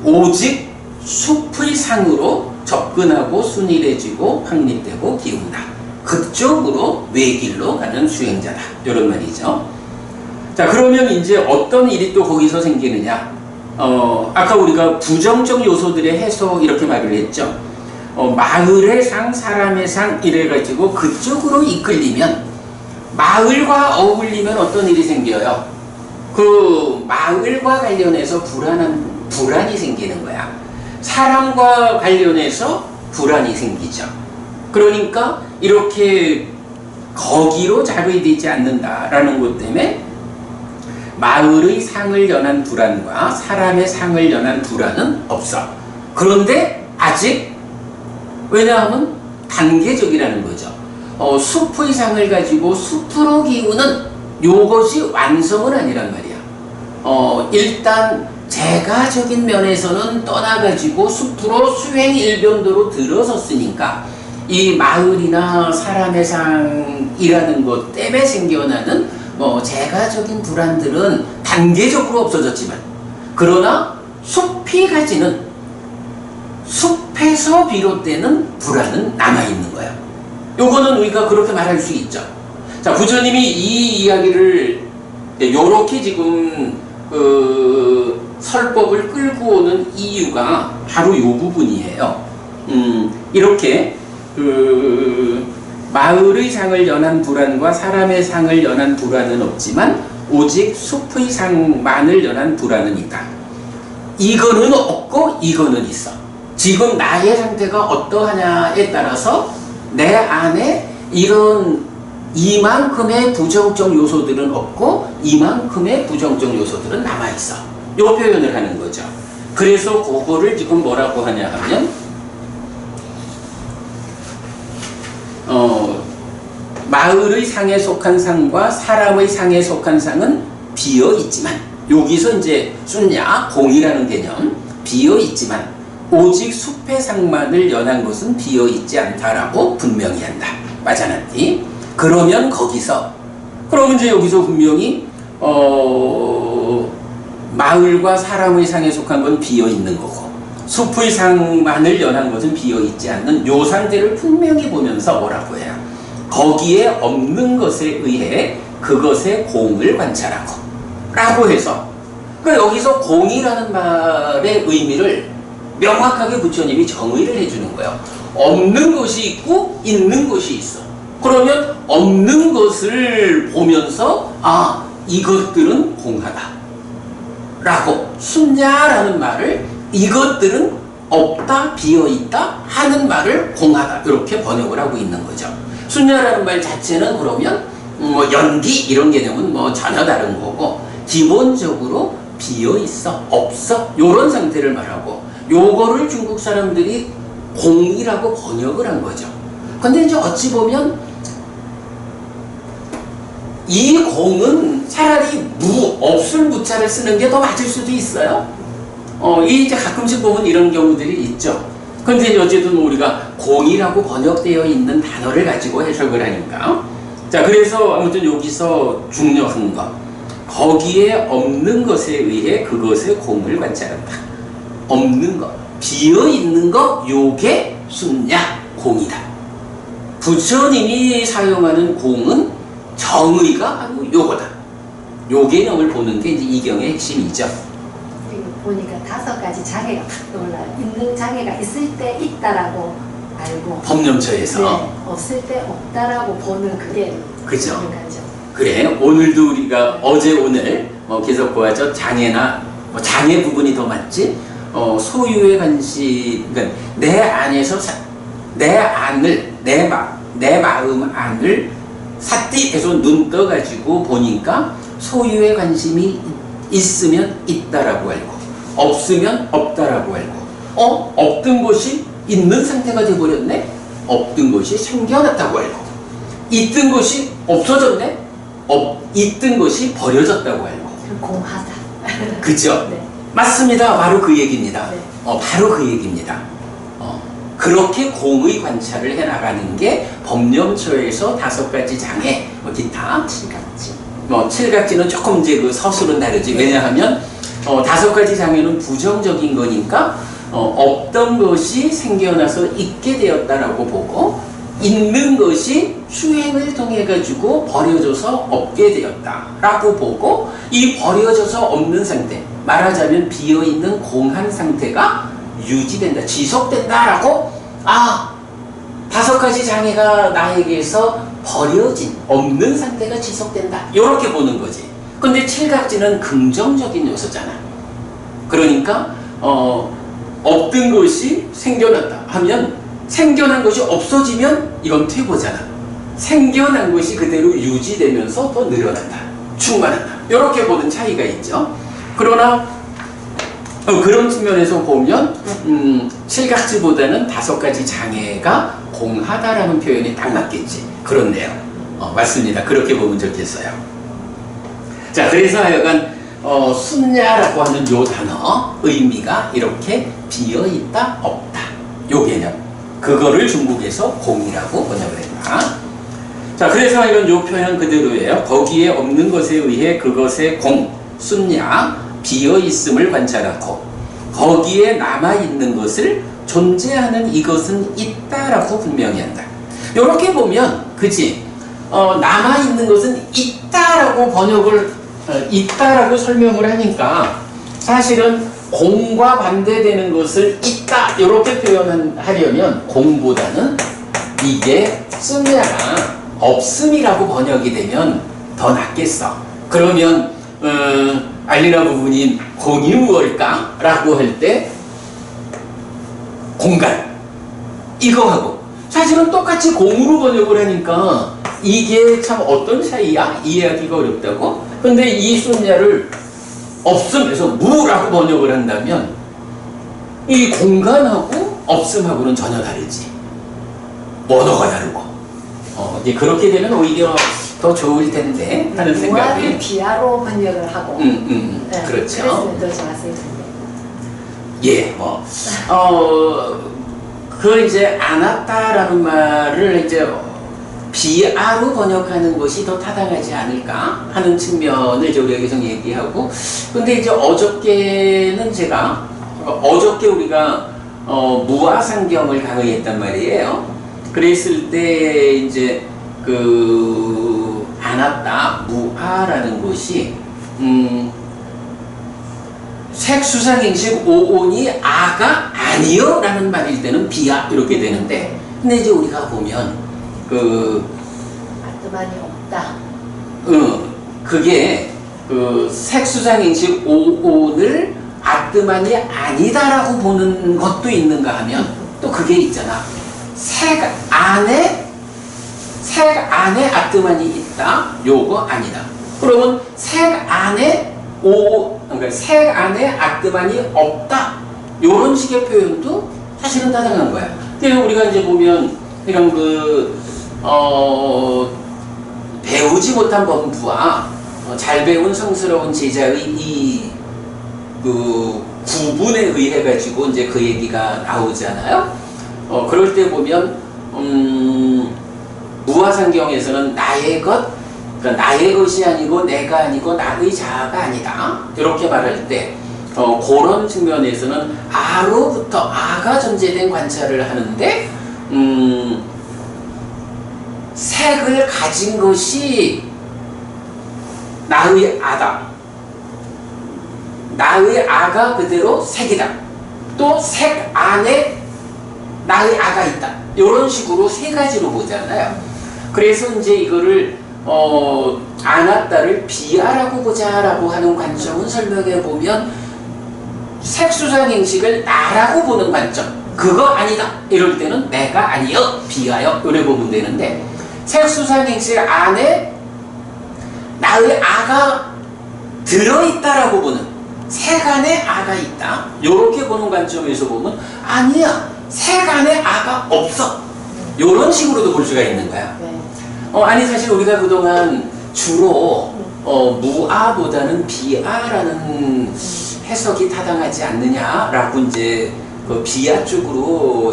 오직 숲의 상으로 접근하고 순일해지고 확립되고 기운다. 그쪽으로 외길로 가는 수행자다. 이런 말이죠. 자, 그러면 이제 어떤 일이 또 거기서 생기느냐? 아까 우리가 부정적 요소들의 해소 이렇게 말을 했죠. 마을의 상, 사람의 상 이래가지고 그쪽으로 이끌리면 마을과 어울리면 어떤 일이 생겨요? 그 마을과 관련해서 불안이 생기는 거야. 사람과 관련해서 불안이 생기죠. 그러니까 이렇게 거기로 작용되지 않는다라는 것 때문에 마을의 상을 연한 불안과 사람의 상을 연한 불안은 없어. 그런데 아직 왜냐하면 단계적이라는 거죠. 숲의 상을 가지고 숲으로 기우는 요것이 완성은 아니란 말이야. 일단 제가적인 면에서는 떠나가지고 숲으로 수행일변도로 들어섰으니까 이 마을이나 사람의 상이라는 것 때문에 생겨나는 제가적인 불안들은 단계적으로 없어졌지만, 그러나 숲이 가지는, 숲에서 비롯되는 불안은 남아있는 거야. 요거는 우리가 그렇게 말할 수 있죠. 자, 부처님이 이 이야기를 요렇게 지금 설법을 끌고 오는 이유가 바로 요 부분이에요. 이렇게 마을의 상을 연한 불안과 사람의 상을 연한 불안은 없지만 오직 숲의 상만을 연한 불안은 있다. 이거는 없고 이거는 있어. 지금 나의 상태가 어떠하냐에 따라서 내 안에 이런 이만큼의 부정적 요소들은 없고 이만큼의 부정적 요소들은 남아있어. 요 표현을 하는 거죠. 그래서 그거를 지금 뭐라고 하냐 하면 마을의 상에 속한 상과 사람의 상에 속한 상은 비어있지만, 여기서 이제 순야 공이라는 개념, 비어있지만 오직 숲의 상만을 연한 것은 비어있지 않다라고 분명히 한다. 맞아놨니? 그러면 그러면 이제 여기서 분명히 마을과 사람의 상에 속한 건 비어있는 거고 숲의 상만을 연한 것은 비어있지 않는 요 상태를 분명히 보면서 뭐라고 해요? 거기에 없는 것에 의해 그것의 공을 관찰하고 라고 해서, 그러니까 여기서 공이라는 말의 의미를 명확하게 부처님이 정의를 해주는 거예요. 없는 것이 있고 있는 것이 있어. 그러면 없는 것을 보면서 이것들은 공하다 라고, 순야라는 말을 이것들은 없다, 비어있다 하는 말을 공하다 이렇게 번역을 하고 있는 거죠. 순야라는 말 자체는 그러면 연기 이런 개념은 전혀 다른 거고, 기본적으로 비어있어, 없어 요런 상태를 말하고, 요거를 중국 사람들이 공이라고 번역을 한 거죠. 근데 이제 어찌 보면 이 공은 차라리 없을 무자를 쓰는 게 더 맞을 수도 있어요. 이제 가끔씩 보면 이런 경우들이 있죠. 근데 이제 어쨌든 우리가 공이라고 번역되어 있는 단어를 가지고 해석을 하니까. 자, 그래서 아무튼 여기서 중요한 것, 거기에 없는 것에 의해 그것의 공을 관찰한다. 없는 것, 비어있는 것, 요게 순야, 공이다. 부처님이 사용하는 공은 정의가 바로 요거다. 요 개념을 보는 게 이제 이경의 핵심이죠. 그리고 보니까 5가지 장애가 탁 떠올라요. 있는 장애가 있을 때 있다라고 알고, 법념처에서. 네, 없을 때 없다라고 보는 그게 그죠. 중요하죠. 그래, 오늘도 우리가 어제 오늘 계속 보았죠. 장애나 장애 부분이 더 맞지. 소유의 관심, 그러니까 내 안에서 내 마음 안을 삿띠해서 눈 떠가지고 보니까 소유의 관심이 있으면 있다라고 알고, 없으면 없다라고 알고, 없던 것이 있는 상태가 돼버렸네. 없던 것이 생겨났다고 알고, 있던 것이 없어졌네. 있던 것이 버려졌다고 알고. 공하다. 그죠? 네. 맞습니다. 바로 그 얘기입니다. 네. 바로 그 얘기입니다. 그렇게 공의 관찰을 해나가는 게 법념처에서 5가지 장애, 기타, 7가지. 7가지는 조금 이제 그 서술은 다르지. 왜냐하면 5가지 장애는 부정적인 거니까 없던 것이 생겨나서 있게 되었다라고 보고, 있는 것이 수행을 통해 가지고 버려져서 없게 되었다라고 보고, 이 버려져서 없는 상태, 말하자면 비어있는 공한 상태가 유지된다, 지속된다라고, 5가지 장애가 나에게서 버려진 없는 상태가 지속된다, 이렇게 보는 거지. 근데 7가지는 긍정적인 요소잖아. 그러니까 없던 것이 생겨났다 하면, 생겨난 것이 없어지면 이건 퇴보잖아. 생겨난 것이 그대로 유지되면서 더 늘어난다, 충만한다, 이렇게 보는 차이가 있죠. 그러나 그런 측면에서 보면 7가지보다는 5가지 장애가 공하다라는 표현이 딱 맞겠지. 그렇네요. 맞습니다. 그렇게 보면 좋겠어요. 자, 그래서 하여간 순야라고 하는 요 단어 의미가 이렇게 비어있다, 없다. 요 개념. 그거를 중국에서 공이라고 번역을 했다. 자, 그래서 하여간 요 표현 그대로예요. 거기에 없는 것에 의해 그것의 공, 순야, 비어있음을 관찰하고 거기에 남아있는 것을 존재하는 이것은 있다라고 분명히 한다. 요렇게 보면 그치? 남아있는 것은 있다라고 번역을 있다라고 설명을 하니까 사실은 공과 반대되는 것을 있다 이렇게 표현하려면 공보다는 이게 순야가 없음이라고 번역이 되면 더 낫겠어. 그러면 알리나 부부님 공이 무엇일까? 라고 할 때 공간 이거하고 사실은 똑같이 공으로 번역을 하니까 이게 참 어떤 차이야? 이해하기가 어렵다고? 근데 이 순야를 없음에서 무라고 번역을 한다면 이 공간하고 없음하고는 전혀 다르지. 언어가 다르고 이제 그렇게 되면 오히려 더 좋을 텐데 하는 무아를 생각이 비아로 번역을 하고 네, 그렇죠. 그랬으면 더 좋았을 텐데. 예, 그 이제 안 왔다라는 말을 이제 비아로 번역하는 것이 더 타당하지 않을까 하는 측면을 이제 우리가 계속 얘기하고, 근데 이제 어저께는 제가 어저께 우리가 무아상경을 강의했단 말이에요. 그랬을 때 이제 그 안 왔다 무아라는 것이 색수상행식 오온이 아가 아니요 라는 말일 때는 비아 이렇게 되는데, 근데 이제 우리가 보면 아트만이 없다. 그게 그 색수상행식 오온을 아트만이 아니다라고 보는 것도 있는가 하면 또 그게 있잖아. 색 안에 아트만이 있다. 요거 아니다. 그러면 색 안에 그러니까 색 안에 아트만이 없다. 요런 식의 표현도 사실은 타당한 거야. 그래서 우리가 이제 보면 이런 배우지 못한 범부와 잘 배운 성스러운 제자의 이 구분에 의해 가지고 이제 그 얘기가 나오잖아요. 그럴 때 보면 무아상경에서는 나의 것, 그러니까 나의 것이 아니고 내가 아니고 나의 자아가 아니다. 이렇게 말할 때 그런 측면에서는 아로부터 아가 전제된 관찰을 하는데 색을 가진 것이 나의 아다. 나의 아가 그대로 색이다. 또 색 안에 나의 아가 있다. 이런 식으로 세 가지로 보잖아요. 그래서 이제 이거를 아나따를 비아라고 보자라고 하는 관점은 설명해 보면 색수상행식을 나라고 보는 관점, 그거 아니다 이럴 때는 내가 아니여 비아여 이래 보면 되는데, 색수상행식 안에 나의 아가 들어있다라고 보는, 색 안에 아가 있다 이렇게 보는 관점에서 보면 아니야 색 안에 아가 없어 이런 식으로도 볼 수가 있는 거야. 네. 아니 사실 우리가 그동안 주로 무아보다는 비아라는 해석이 타당하지 않느냐라고 이제 그 비아 쪽으로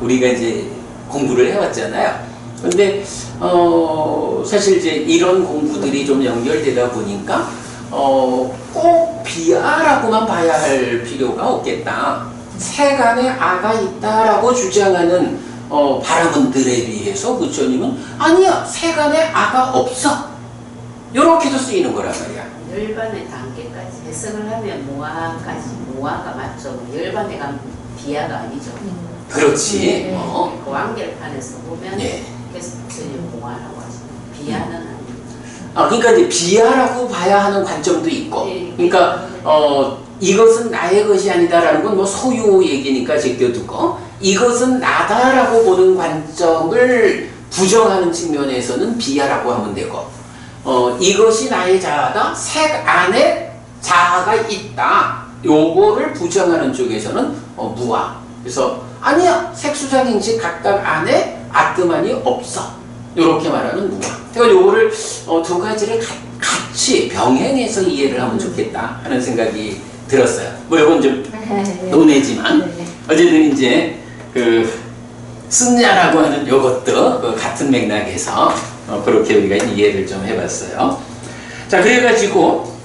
우리가 이제 공부를 해왔잖아요. 근데 사실 이제 이런 공부들이 좀 연결되다 보니까 꼭 비아라고만 봐야 할 필요가 없겠다. 색 안에 아가 있다라고 주장하는 바라문들에 비해서 부처님은 아니야 색 안에 아가 없어 이렇게도 쓰이는 거란 말이야. 열반의 단계까지 해석을 하면 무아가 맞죠. 열반에 가면 비아가 아니죠. 그렇지. 그 완결판에서 보면 예. 계속 부처님 무아라고 하죠. 비아는 아니죠. 그러니까 이제 비아라고 봐야 하는 관점도 있고, 예. 그러니까 이것은 나의 것이 아니다라는 건 뭐 소유 얘기니까 제껴두고, 이것은 나다라고 보는 관점을 부정하는 측면에서는 비아라고 하면 되고, 이것이 나의 자아다, 색 안에 자아가 있다, 요거를 부정하는 쪽에서는 무아 그래서 아니야, 색수작인지 각각 안에 아뜨만이 없어. 이렇게 말하는 무화. 그러니까 요거를 두 가지를 같이 병행해서 이해를 하면 좋겠다 하는 생각이 들었어요. 뭐 이건 좀 논외지만 어쨌든 이제 그 쓴야라고 하는 요것도 그 같은 맥락에서 그렇게 우리가 이해를 좀 해봤어요. 자, 그래가지고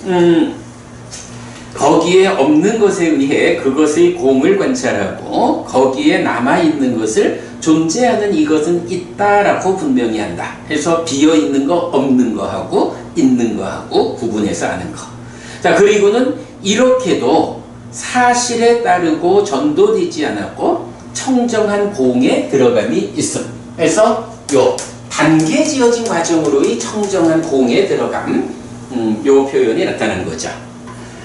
거기에 없는 것에 의해 그것의 공을 관찰하고 거기에 남아있는 것을 존재하는 이것은 있다라고 분명히 한다. 해서 비어있는 거 없는 거하고 있는 거하고 구분해서 아는 거. 자, 그리고는 이렇게도 사실에 따르고 전도되지 않았고 청정한 공에 들어감이 있음. 그래서 요 단계 지어진 과정으로의 청정한 공에 들어감, 요 표현이 나타나는 거죠.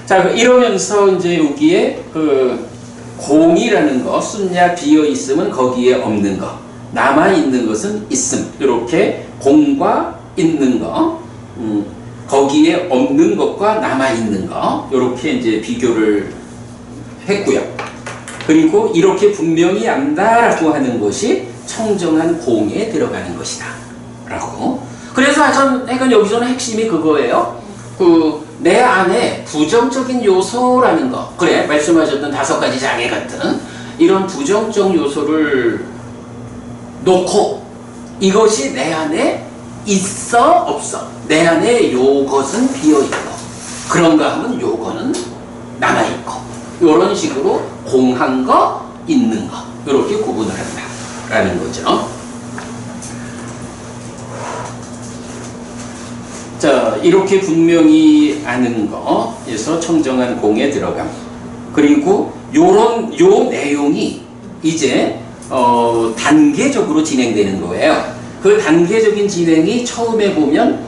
자, 이러면서 이제 여기에 그 공이라는 거, 순야 비어 있음은 거기에 없는 거, 남아 있는 것은 있음. 이렇게 공과 있는 거, 거기에 없는 것과 남아 있는 거, 이렇게 이제 비교를 했고요. 그리고 이렇게 분명히 안다라고 하는 것이 청정한 공에 들어가는 것이다. 라고. 그래서 하여간 여기서는 핵심이 그거예요. 내 안에 부정적인 요소라는 거. 그래, 말씀하셨던 5가지 장애 같은 이런 부정적 요소를 놓고 이것이 내 안에 있어, 없어. 내 안에 요것은 비어있고, 그런가 하면 요거는 남아있고, 이런 식으로 공한 거, 있는 거, 이렇게 구분을 한다라는 거죠. 자, 이렇게 분명히 아는 거에서 청정한 공에 들어감. 그리고 요 내용이 이제 단계적으로 진행되는 거예요. 그 단계적인 진행이 처음에 보면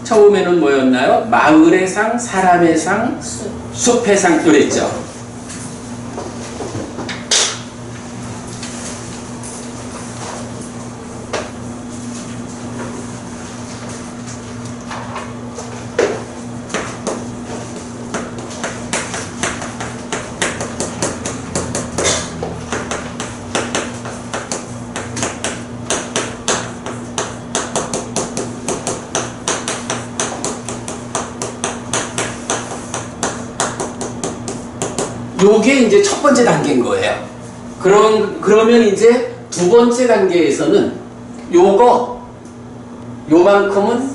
처음에는 뭐였나요? 마을의 상, 사람의 상, 숲의 상 그랬죠. 요게 이제 첫 번째 단계인 거예요. 그러면 이제 두 번째 단계에서는 요만큼은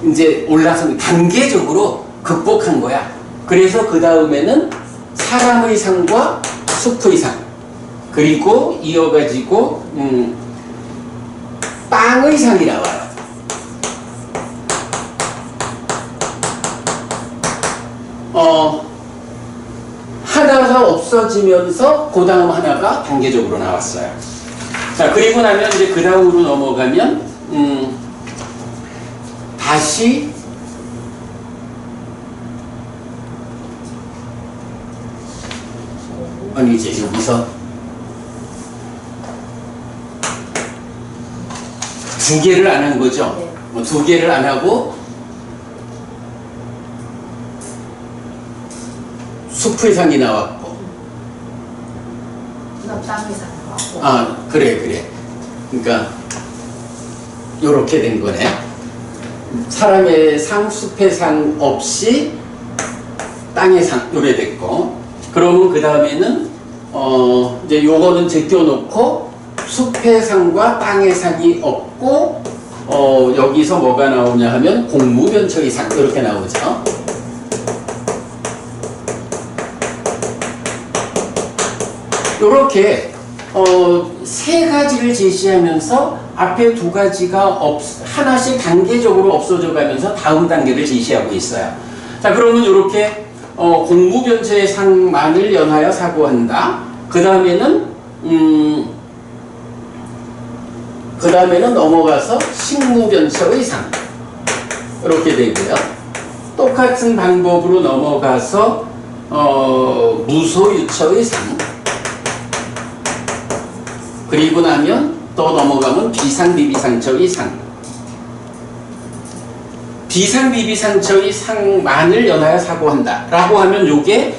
이제 올라서 단계적으로 극복한 거야. 그래서 그 다음에는 사람의 상과 숲의 상, 그리고 이어가지고 땅의 상이 나와요. 하나가 없어지면서 그 다음 하나가 단계적으로 나왔어요. 자, 그리고 나면 이제 그 다음으로 넘어가면 다시 아니 이제 여기서 두 개를 안 한 거죠. 두 개를 안 하고 숲의 상이 나왔고, 땅의 상 나왔고. 아, 그래. 그러니까 요렇게 된 거네. 사람의 상, 숲의 상 없이 땅의 상 요래 됐고, 그러면 그 다음에는 이제 요거는 제껴놓고 숲의 상과 땅의 상이 없고 여기서 뭐가 나오냐 하면 공무변처의 상 이렇게 나오죠. 이렇게 세 가지를 제시하면서 앞에 두 가지가 하나씩 단계적으로 없어져 가면서 다음 단계를 제시하고 있어요. 자, 그러면 이렇게 공무변처의 상만을 연하여 사고한다. 그 다음에는 넘어가서 식무변처의 상 이렇게 되고요. 똑같은 방법으로 넘어가서 무소유처의 상, 그리고 나면 또 넘어가면 비상비비상처의 상. 비상비비상처의 상만을 연하여 사고한다 라고 하면 요게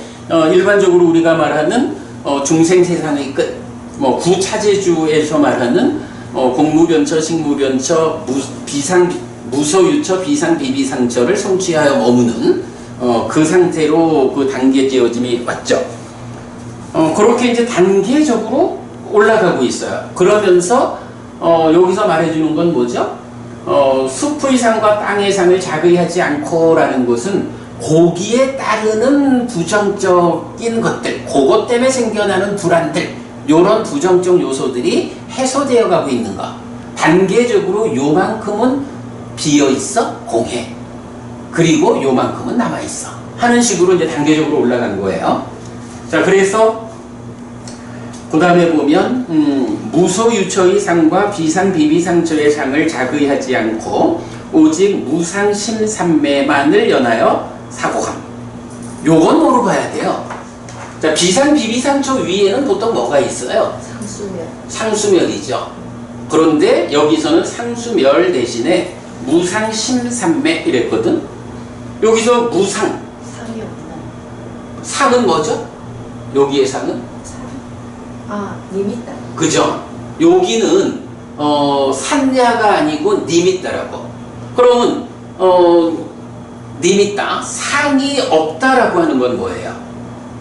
일반적으로 우리가 말하는 중생세상의 끝, 구차제주에서 말하는 공무변처, 식무변처, 무소유처, 비상비비상처를 성취하여 머무는 그 상태로 그 단계 지어짐이 왔죠. 그렇게 이제 단계적으로 올라가고 있어요. 그러면서 여기서 말해주는 건 뭐죠? 숲의 상과 땅의 상을 자의하지 않고라는 것은 거기에 따르는 부정적인 것들, 그것 때문에 생겨나는 불안들, 이런 부정적 요소들이 해소되어 가고 있는 것. 단계적으로 요만큼은 비어있어, 공해. 그리고 요만큼은 남아있어. 하는 식으로 이제 단계적으로 올라간 거예요. 자, 그래서 그 다음에 보면 무소유처의 상과 비상비비상처의 상을 자의하지 않고 오직 무상심삼매만을 연하여 사고함. 요건 뭐로 봐야 돼요? 자, 비상비비상처 위에는 보통 뭐가 있어요? 상수면. 상수멸이죠. 그런데 여기서는 상수멸 대신에 무상심삼매 이랬거든. 여기서 무상, 상이 없나? 상은 뭐죠? 여기의 상은? 님있다. 그죠? 여기는 산야가 아니고 님있다라고. 그러면 님있다, 상이 없다라고 하는 건 뭐예요?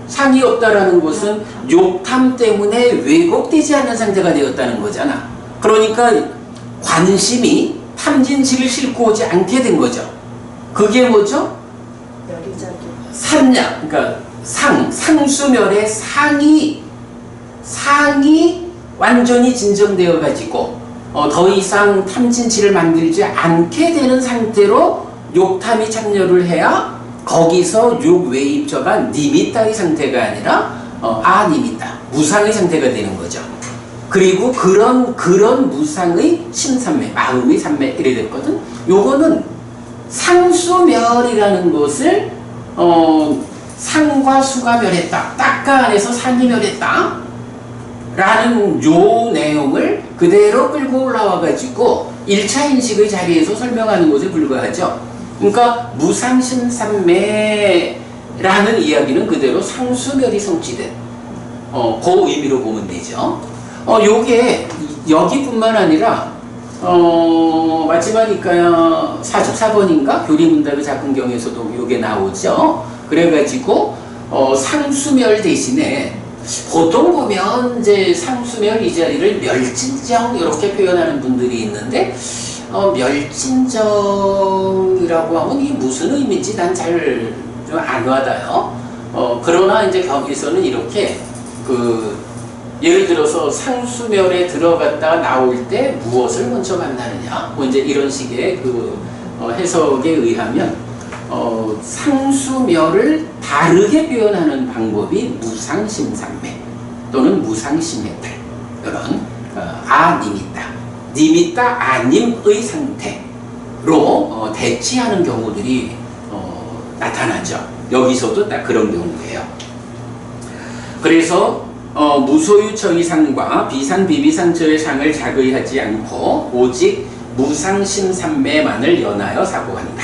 상이 없다라는 것은 욕탐 때문에 왜곡되지 않는 상태가 되었다는 거잖아. 그러니까 관심이 탐진치를 싣고 오지 않게 된 거죠. 그게 뭐죠? 여리자기. 산야, 그러니까 상수멸의 상이 완전히 진정되어 가지고 더 이상 탐진치를 만들지 않게 되는 상태로 욕탐이 참여를 해야 거기서 욕외입처가 니미따의 상태가 아니라 아니미따, 무상의 상태가 되는 거죠. 그리고 그런 무상의 심삼매, 마음의 삼매 이래 됐거든. 요거는 상수멸이라는 것을 상과 수가 멸했다, 딱가 안에서 상이 멸했다 라는 요 내용을 그대로 끌고 올라와 가지고 1차 인식의 자리에서 설명하는 것에 불과하죠. 그러니까 무상심삼매라는 이야기는 그대로 상수멸이 성취된 그 의미로 보면 되죠. 요게 여기뿐만 아니라 마지막이니까 44번인가 교리문답의 작품경에서도 요게 나오죠. 그래가지고 상수멸 대신에 보통 보면 이제 상수멸 이 자리를 멸진정 이렇게 표현하는 분들이 있는데 멸진정이라고 하면 이게 무슨 의미인지 난 잘 좀 안 와닿아요. 그러나 이제 거기서는 이렇게 예를 들어서 상수멸에 들어갔다가 나올 때 무엇을 먼저 만나느냐, 뭐 이제 이런 식의 해석에 의하면 상수멸을 다르게 표현하는 방법이 무상심삼매 또는 무상심해탈, 이런 니미따 아님의 상태로 대치하는 경우들이 나타나죠. 여기서도 딱 그런 경우예요. 그래서 무소유처의 상과 비상비비상처의 상을 자의하지 않고 오직 무상심삼매만을 연하여 사고한다.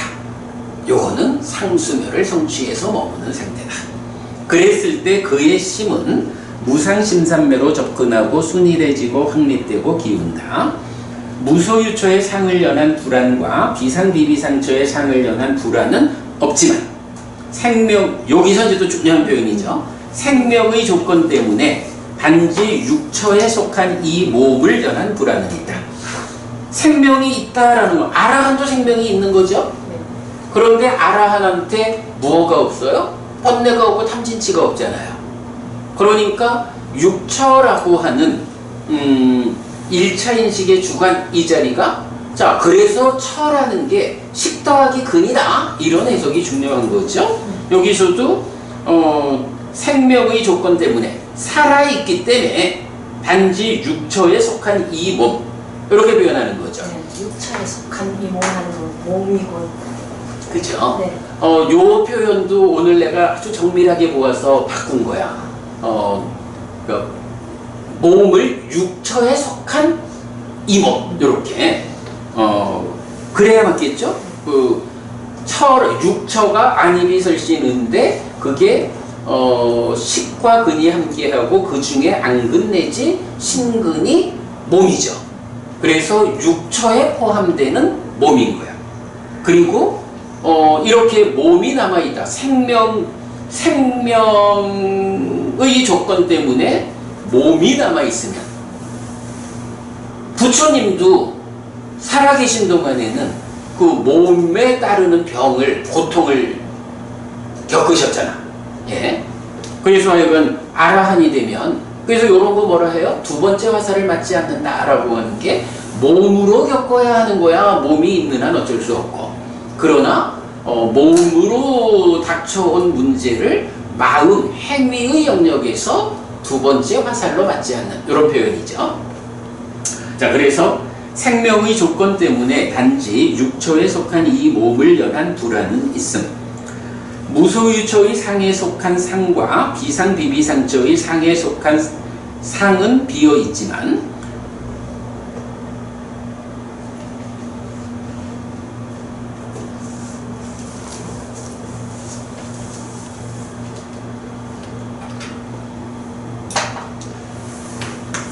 요거는 상수멸을 성취해서 머무는 상태다. 그랬을 때 그의 심은 무상심삼매로 접근하고 순일해지고 확립되고 기운다. 무소유처의 상을 연한 불안과 비상비비상처의 상을 연한 불안은 없지만 여기서 이제 또 중요한 표현이죠. 생명의 조건 때문에 단지 육처에 속한 이 몸을 연한 불안은 있다. 생명이 있다라는 거, 아라한도 생명이 있는 거죠. 그런데 아라한한테 무엇가 없어요? 번뇌가 없고 탐진치가 없잖아요. 그러니까 육처라고 하는 1차 인식의 주관 이 자리가, 자, 그래서 처라는 게 식더하기 근이다, 이런 해석이 중요한 거죠. 여기서도 생명의 조건 때문에 살아있기 때문에 단지 육처에 속한 이 몸, 이렇게 표현하는 거죠. 네, 육처에 속한 이 몸하는 건 몸이고. 그죠? 네. 요 표현도 오늘 내가 아주 정밀하게 모아서 바꾼 거야. 몸을 육처에 속한 이 몸, 요렇게. 그래야 맞겠죠? 육처가 안입이 설씨는데 그게 식과 근이 함께하고 그 중에 안근 내지 신근이 몸이죠. 그래서 육처에 포함되는 몸인 거야. 그리고 이렇게 몸이 남아있다. 생명의 조건 때문에 몸이 남아있으면 부처님도 살아계신 동안에는 그 몸에 따르는 병을, 고통을 겪으셨잖아. 예. 그래서 하여간 아라한이 되면, 그래서 이런 거 뭐라 해요? 두 번째 화살을 맞지 않는다라고 하는 게 몸으로 겪어야 하는 거야. 몸이 있는 한 어쩔 수 없고. 그러나 몸으로 닥쳐온 문제를 마음, 행위의 영역에서 두 번째 화살로 맞지 않는 이런 표현이죠. 자, 그래서 생명의 조건 때문에 단지 육처에 속한 이 몸을 연한 불안은 있음. 무소유처의 상에 속한 상과 비상비비상처의 상에 속한 상은 비어 있지만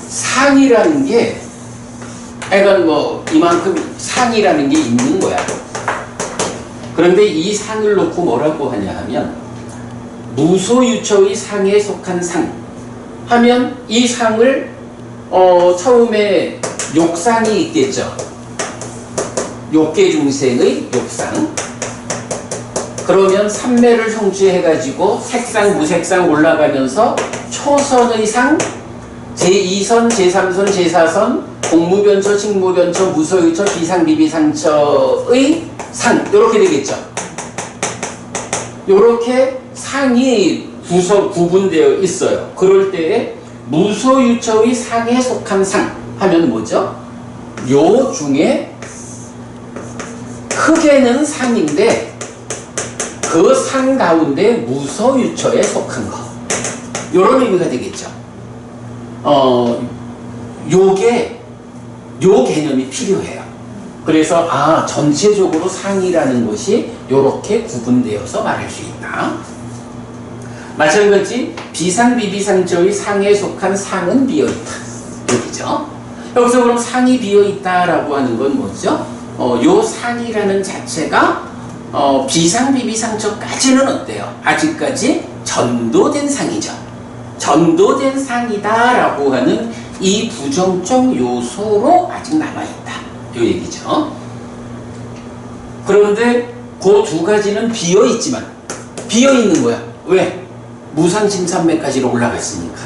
상이라는 게 약간 뭐 이만큼 상이라는 게 있는 거야. 그런데 이 상을 놓고 뭐라고 하냐 하면 무소유처의 상에 속한 상 하면 이 상을 처음에 욕상이 있겠죠. 욕계 중생의 욕상. 그러면 삼매를 성취해가지고 색상, 무색상 올라가면서 초선의 상, 제2선, 제3선, 제4선, 공무변처, 식무변처, 무소유처, 비상비비상처의 상, 이렇게 되겠죠. 이렇게 상이 구분되어 있어요. 그럴 때에 무소유처의 상에 속한 상 하면 뭐죠? 요 중에 크게는 상인데 그 상 가운데 무소유처에 속한 거, 이런 의미가 되겠죠. 요 개념이 필요해요. 그래서 전체적으로 상이라는 것이 이렇게 구분되어서 말할 수 있다. 마찬가지 비상비비상처의 상에 속한 상은 비어있다. 여기죠. 여기서 그럼 상이 비어있다라고 하는 건 뭐죠? 요 상이라는 자체가 비상비비상처까지는 어때요? 아직까지 전도된 상이죠. 전도된 상이다라고 하는 이 부정적 요소로 아직 남아있다. 요 얘기죠. 그런데 그 두 가지는 비어있지만, 비어있는 거야. 왜? 무상심삼매까지로 올라갔으니까.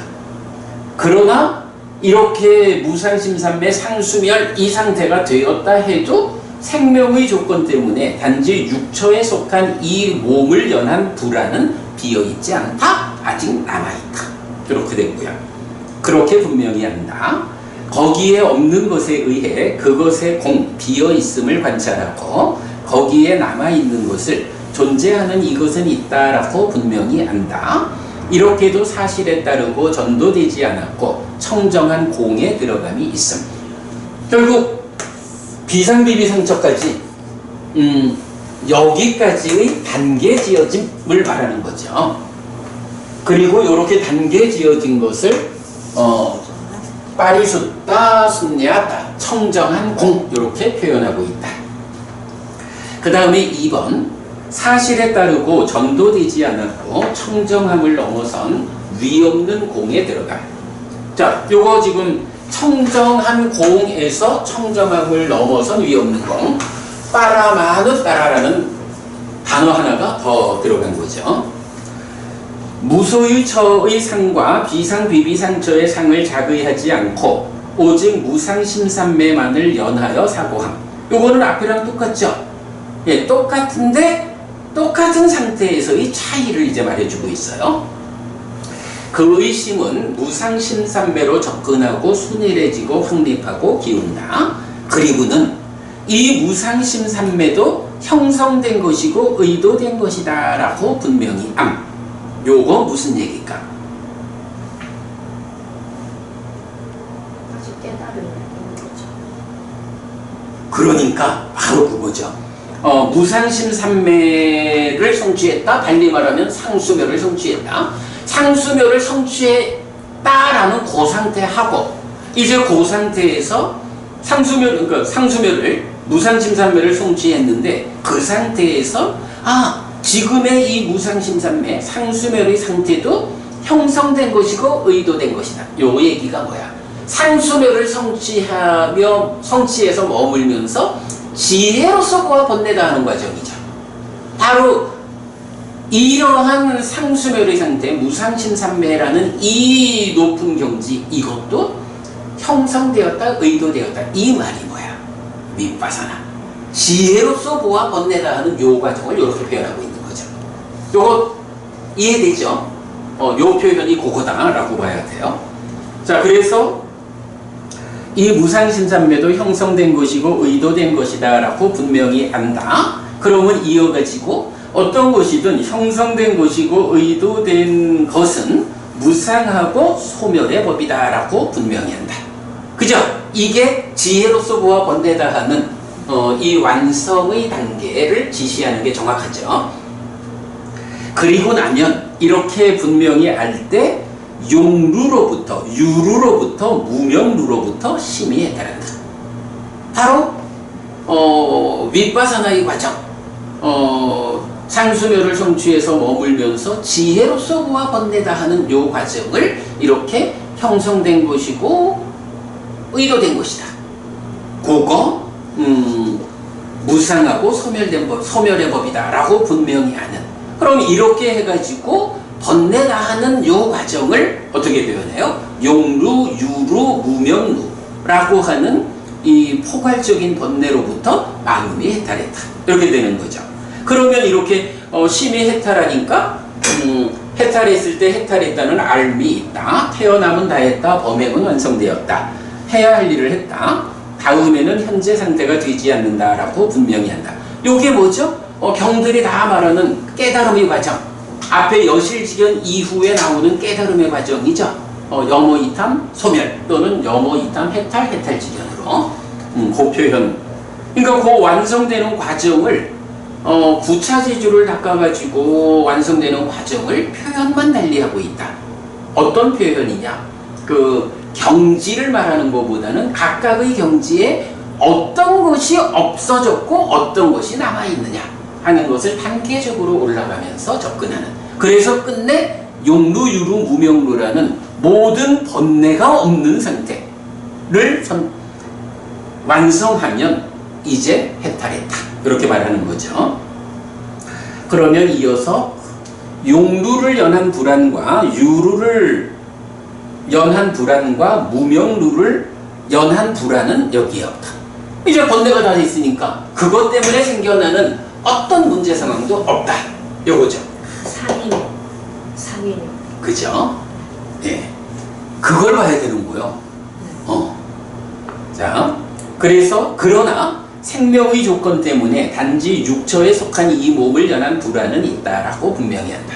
그러나 이렇게 무상심삼매 상수멸 이 상태가 되었다 해도 생명의 조건 때문에 단지 육처에 속한 이 몸을 연한 불안은 비어있지 않다. 아직 남아있다. 그렇게 됐고요. 그렇게 분명히 한다. 거기에 없는 것에 의해 그것의 비어있음을 관찰하고 거기에 남아있는 것을 존재하는 이것은 있다라고 분명히 안다. 이렇게도 사실에 따르고 전도되지 않았고 청정한 공에 들어감이 있음. 결국 비상비비상처까지 여기까지의 단계 지어짐을 말하는 거죠. 그리고 이렇게 단계 지어진 것을 빠리숫다, 순례하다, 청정한 공 이렇게 표현하고 있다. 그 다음에 2번 사실에 따르고 전도되지 않았고 청정함을 넘어선 위없는 공에 들어가. 자, 요거 지금 청정한 공에서 청정함을 넘어선 위없는 공, 빠라마누따라라는 단어 하나가 더 들어간 거죠. 무소유처의 상과 비상비비상처의 상을 작의하지 않고 오직 무상심삼매만을 연하여 사고함. 요거는 앞이랑 똑같죠? 예, 똑같은데 똑같은 상태에서의 차이를 이제 말해주고 있어요. 그 의심은 무상심삼매로 접근하고 순일해지고 확립하고 기운다. 그리고는 이 무상심삼매도 형성된 것이고 의도된 것이다 라고 분명히 암. 요거 무슨 얘기일까? 아주 깨달음을 얻는 거죠. 그러니까 바로 그거죠. 무상심삼매를 성취했다. 달리 말하면 상수묘를 성취했다. 상수묘를 성취했다라는 그 상태하고 이제 그 상태에서 상수묘를 무상심삼매를 성취했는데 그 상태에서 지금의 이 무상심삼매 상수묘의 상태도 형성된 것이고 의도된 것이다. 요 얘기가 뭐야? 상수묘를 성취해서 머물면서 지혜로서 그와 번뇌다 하는 과정이죠. 바로 이러한 상수묘의 상태, 무상심삼매라는 이 높은 경지, 이것도 형성되었다, 의도되었다. 이 말이 뭐야? 윗바사나. 지혜로서 그와 번뇌다 하는 요 과정을 이렇게 표현하고 있는 거죠. 요거 이해되죠? 요 표현이 그거다라고 봐야 돼요. 자, 그래서 이 무상심삼매도 형성된 것이고 의도된 것이다 라고 분명히 안다. 그러면 이어가지고 어떤 것이든 형성된 것이고 의도된 것은 무상하고 소멸의 법이다 라고 분명히 한다. 그죠? 이게 지혜로서 보아 번뇌다 하는 이 완성의 단계를 지시하는 게 정확하죠. 그리고 나면 이렇게 분명히 알 때 용루로부터 유루로부터 무명루로부터 심의에 따른다. 바로 윗바사나의 과정, 상수묘를 성취해서 머물면서 지혜로서 보아 번뇌다 하는 요 과정을 이렇게 형성된 것이고 의도된 것이다. 그거 무상하고 소멸의 법이다 라고 분명히 하는. 그럼 이렇게 해가지고 번뇌다 하는 요 과정을 어떻게 표현해요? 용루, 유루, 무명루라고 하는 이 포괄적인 번뇌로부터 마음이 해탈했다. 이렇게 되는 거죠. 그러면 이렇게 심히 해탈하니까 해탈했을 때 해탈했다는 알미 있다. 태어남은 다했다. 범행은 완성되었다. 해야 할 일을 했다. 다음에는 현재 상태가 되지 않는다라고 분명히 한다. 요게 뭐죠? 경들이 다 말하는 깨달음의 과정. 앞에 여실지견 이후에 나오는 깨달음의 과정이죠. 염오이탐 소멸 또는 염오이탐 해탈지견으로 그 표현. 그러니까 그 완성되는 과정을 부차지주를 닦아가지고 완성되는 과정을 표현만 달리하고 있다. 어떤 표현이냐? 그 경지를 말하는 것보다는 각각의 경지에 어떤 것이 없어졌고 어떤 것이 남아있느냐 하는 것을 단계적으로 올라가면서 접근하는. 그래서 끝내 용루, 유루, 무명루라는 모든 번뇌가 없는 상태를 완성하면 이제 해탈했다. 이렇게 말하는 거죠. 그러면 이어서 용루를 연한 불안과 유루를 연한 불안과 무명루를 연한 불안은 여기에 없다. 이제 번뇌가 다 있으니까 그것 때문에 생겨나는 어떤 문제 상황도 없다. 요거죠. 상인. 그죠? 예. 그걸 봐야 되는 거요. 자, 그래서 그러나 생명의 조건 때문에 단지 육처에 속한 이 몸을 연한 불안은 있다라고 분명히 한다.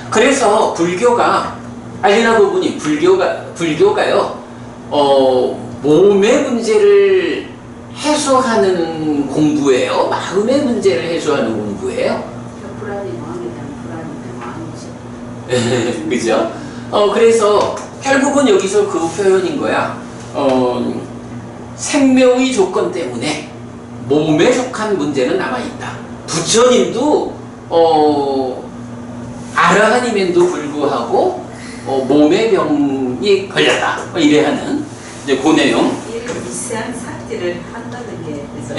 그래서 불교가 알리나 부분이 불교가요. 몸의 문제를 해소하는 공부예요. 마음의 문제를 해소하는 공부예요. 불안이 마음이면 불안이 마음이지. 그죠? 그래서 결국은 여기서 그 표현인 거야. 생명의 조건 때문에 몸에 속한 문제는 남아있다. 부처님도 아라한임에도 불구하고 몸의 병이 걸렸다. 이래 하는 이제 그 내용. 이런 미세한 상태를 한다는 게 그래서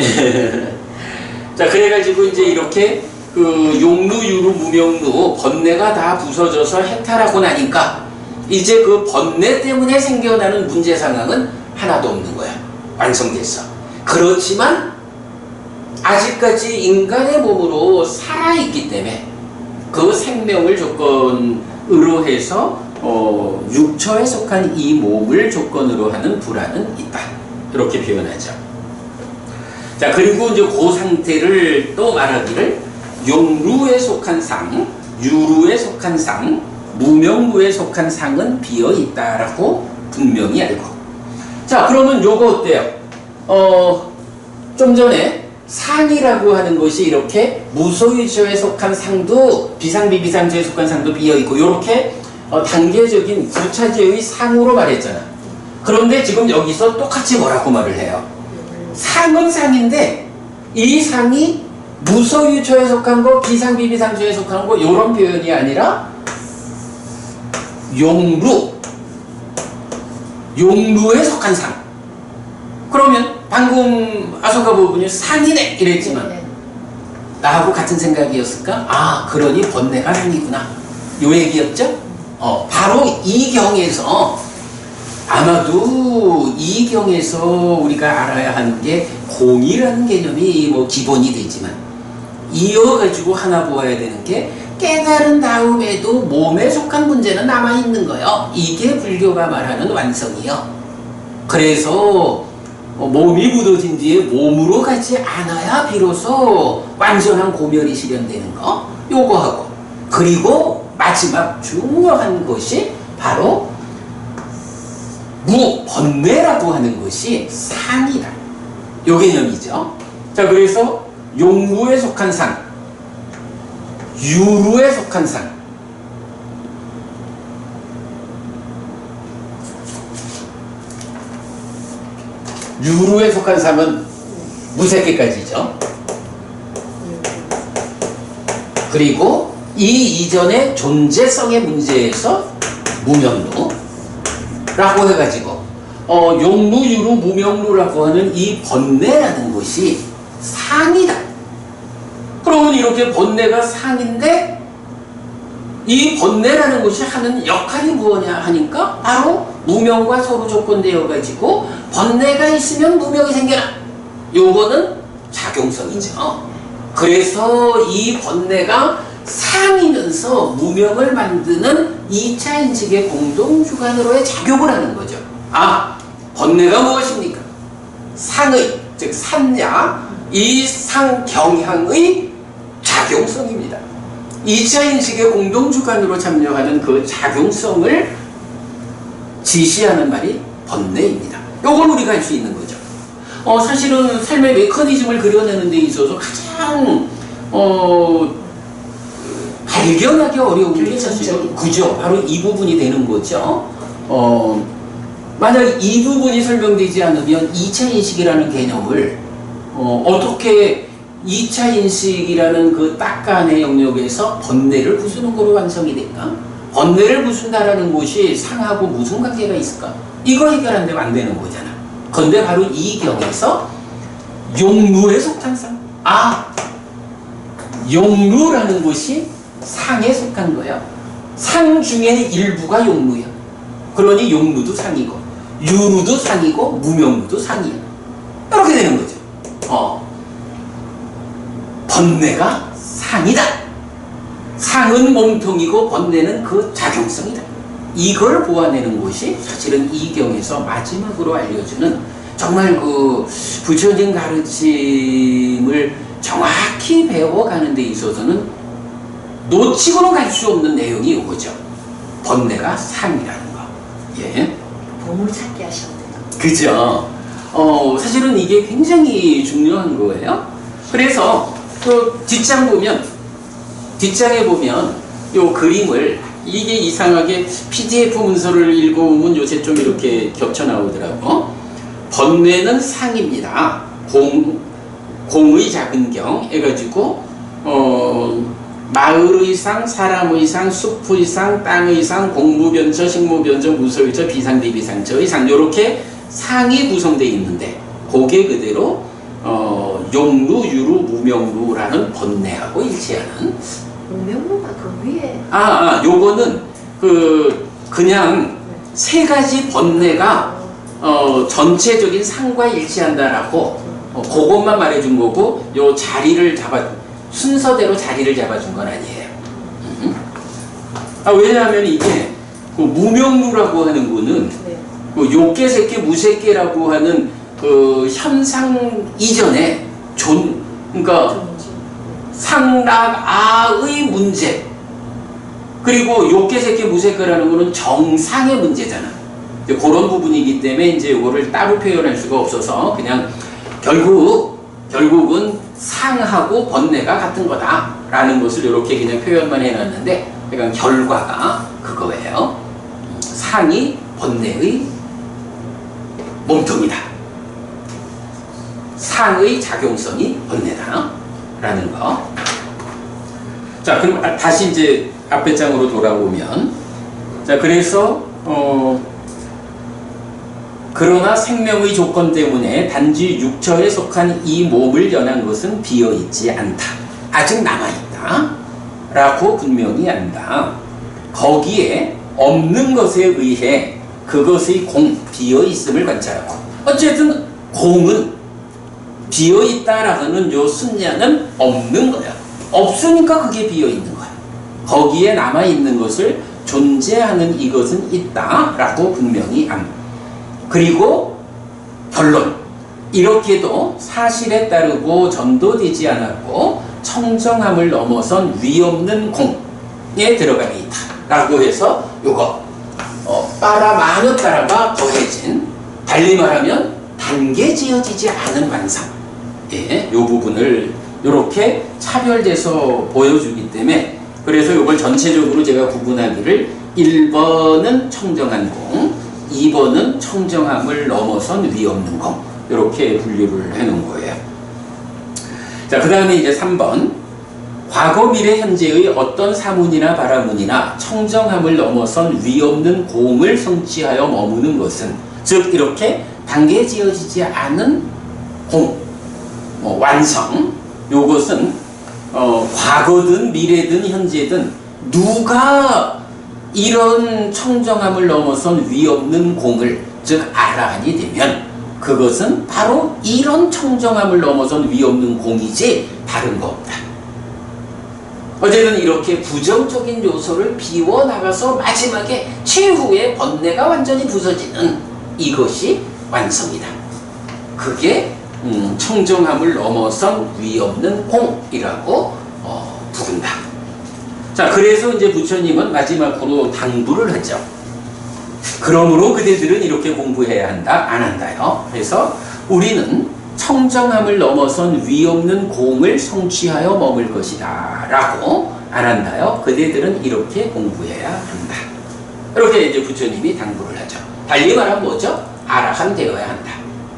자, 그래가지고 이제 이렇게 그 용루, 유루, 무명루 번뇌가 다 부서져서 해탈하고 나니까 이제 그 번뇌 때문에 생겨나는 문제 상황은 하나도 없는 거야. 완성됐어. 그렇지만 아직까지 인간의 몸으로 살아있기 때문에 그 생명을 조건으로 해서 육처에 속한 이 몸을 조건으로 하는 불안은 있다. 이렇게 표현하죠. 자, 그리고 이제 그 상태를 또 말하기를 용루에 속한 상, 유루에 속한 상, 무명루에 속한 상은 비어 있다라고 분명히 알고. 자, 그러면 요거 어때요? 좀 전에 상이라고 하는 것이 이렇게 무소유주에 속한 상도 비상비비상주에 속한 상도 비어있고 이렇게 단계적인 부차지의 상으로 말했잖아. 그런데 지금 여기서 똑같이 뭐라고 말을 해요? 상은 상인데 이 상이 무소유주에 속한 거 비상비비상주에 속한 거 이런 표현이 아니라 용루에 속한 상. 그러면 방금 아소가 부분이 상이네 이랬지만 네. 나하고 같은 생각이었을까? 아, 그러니 번뇌가 상이구나. 요 얘기였죠? 바로 이 경에서 아마도 이 경에서 우리가 알아야 하는 게 공이라는 개념이 뭐 기본이 되지만 이어가지고 하나 보아야 되는 게 깨달은 다음에도 몸에 속한 문제는 남아있는 거예요. 이게 불교가 말하는 완성이요. 그래서 몸이 굳어진 뒤에 몸으로 가지 않아야 비로소 완전한 고멸이 실현되는 거 요거하고 그리고 마지막 중요한 것이 바로 번뇌라고 하는 것이 상이다. 요 개념이죠. 자, 그래서 용무에 속한 상, 유루에 속한 상, 유루에 속한 상은 무색계까지죠. 그리고 이 이전의 존재성의 문제에서 무명루라고 해가지고 용루, 유루, 무명루라고 하는 이 번뇌라는 것이 상이다. 그러면 이렇게 번뇌가 상인데 이 번뇌라는 것이 하는 역할이 무엇이냐 하니까 바로 무명과 서로 조건되어 가지고 번뇌가 있으면 무명이 생겨나. 요거는 작용성이죠. 그래서 이 번뇌가 상이면서 무명을 만드는 2차 인식의 공동주관으로의 작용을 하는 거죠. 아, 번뇌가 무엇입니까? 상의, 즉 산야, 이 상경향의 작용성입니다. 2차 인식의 공동주관으로 참여하는 그 작용성을 지시하는 말이 번뇌입니다. 요걸 우리가 할 수 있는 거죠. 사실은 삶의 메커니즘을 그려내는 데 있어서 가장 발견하기 어려운 게 사실은 그죠. 바로 이 부분이 되는 거죠. 만약 이 부분이 설명되지 않으면 2차 인식이라는 개념을 어떻게 2차 인식이라는 그 딱간의 영역에서 번뇌를 부수는 거로 완성이 될까? 번뇌를 부순다라는 것이 상하고 무슨 관계가 있을까? 이거 해결 안 되는 거잖아. 그런데 바로 이 경에서 용루에 속한 상. 아, 용루라는 것이 상에 속한 거야. 상 중에 일부가 용루야. 그러니 용루도 상이고 유루도 상이고 무명루도 상이야. 이렇게 되는 거죠. 번뇌가 상이다. 상은 몸통이고 번뇌는 그 작용성이다. 이걸 보아내는 것이 사실은 이 경에서 마지막으로 알려주는 정말 그 부처님 가르침을 정확히 배워가는 데 있어서는 놓치고는 갈 수 없는 내용이 이거죠. 번뇌가 상이라는 거. 예. 보물찾기 하셨네요. 그죠. 사실은 이게 굉장히 중요한 거예요. 그래서 그 뒷장에 보면 요 그림을 이게 이상하게 PDF 문서를 읽어보면 요새 좀 이렇게 겹쳐 나오더라고. 번뇌는 상입니다. 공의 작은 경 해가지고 마을의 상, 사람의 상, 숲의 상, 땅의 상, 공무변처, 식무변처, 무소유처, 비상비비상처의 상 이렇게 상이 구성되어 있는데 그게 그대로 용루, 유루, 무명루라는 번뇌하고 일치하는 무명루가 그 위에 요거는 그냥 세 가지 번뇌가 전체적인 상과 일치한다라고 그것만 말해준 거고 요 자리를 순서대로 자리를 잡아준 건 아니에요. 왜냐하면 이게 그 무명루라고 하는 거는 그 요괴, 새끼, 무새끼라고 하는 그 현상 이전에 그러니까 상락아의 문제 그리고 요괴, 새끼, 무새끼라는 거는 정상의 문제잖아. 그런 부분이기 때문에 이제 이거를 따로 표현할 수가 없어서 그냥 결국 결국은 상하고 번뇌가 같은 거다라는 것을 이렇게 그냥 표현만 해놨는데, 그러니까 결과가 그거예요. 상이 번뇌의 몸통이다. 상의 작용성이 번뇌다라는 거. 자, 그럼 다시 이제 앞에 장으로 돌아오면, 자, 그래서 그러나 생명의 조건 때문에 단지 육처에 속한 이 몸을 연한 것은 비어있지 않다. 아직 남아있다. 라고 분명히 한다. 거기에 없는 것에 의해 그것의 비어있음을 관찰하고, 어쨌든 공은 비어있다라는 요 순야는 없는 거야. 없으니까 그게 비어있는 거야. 거기에 남아있는 것을 존재하는 이것은 있다라고 분명히 함. 그리고 결론, 이렇게도 사실에 따르고 전도되지 않았고 청정함을 넘어선 위없는 공에 들어가 있다 라고 해서 요거 빠라 따라가 더해진, 달리 말하면 단계 지어지지 않은 완성, 예, 요 부분을 이렇게 차별돼서 보여주기 때문에, 그래서 이걸 전체적으로 제가 구분하기를 1번은 청정한 공, 2번은 청정함을 넘어선 위없는 공, 이렇게 분류를 해놓은 거예요. 자, 그 다음에 이제 3번, 과거 미래 현재의 어떤 사문이나 바라문이나 청정함을 넘어선 위없는 공을 성취하여 머무는 것은, 즉 이렇게 단계 지어지지 않은 공, 완성, 요것은 과거든 미래든 현재든 누가 이런 청정함을 넘어선 위없는 공을, 즉 아라한이 되면 그것은 바로 이런 청정함을 넘어선 위없는 공이지 다른 거 없다. 어쨌든 이렇게 부정적인 요소를 비워나가서 마지막에 최후의 번뇌가 완전히 부서지는 이것이 완성이다. 그게 청정함을 넘어선 위없는 공이라고 부른다. 자, 그래서 이제 부처님은 마지막으로 당부를 하죠. 그러므로 그대들은 이렇게 공부해야 한다, 안 한다요. 그래서 우리는 청정함을 넘어선 위없는 공을 성취하여 머물 것이다 라고 안 한다요. 그대들은 이렇게 공부해야 한다. 이렇게 이제 부처님이 당부를 하죠. 달리 말하면 뭐죠? 아라한 되어야 한다.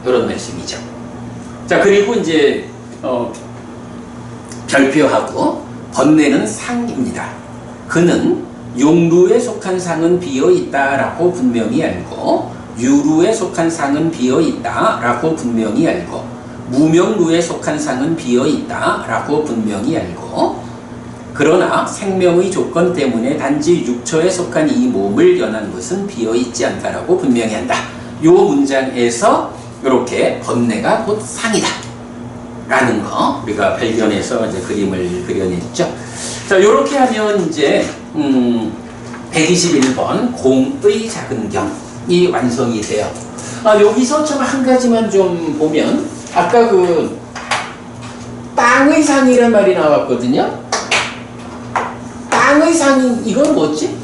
이런 말씀이죠. 자, 그리고 이제 별표하고 번뇌는 상입니다. 그는 용루에 속한 상은 비어있다라고 분명히 알고, 유루에 속한 상은 비어있다라고 분명히 알고, 무명루에 속한 상은 비어있다라고 분명히 알고, 그러나 생명의 조건 때문에 단지 육처에 속한 이 몸을 연한 것은 비어있지 않다라고 분명히 한다. 요 문장에서 이렇게 번뇌가 곧 상이다 라는 거 우리가 발견해서 이제 그림을 그려냈죠. 자, 요렇게 하면 이제 121번 공의 작은 경이 완성이 돼요. 여기서 참 한 가지만 좀 보면, 아까 그 땅의 상이란 말이 나왔거든요. 땅의 상이 이건 뭐지?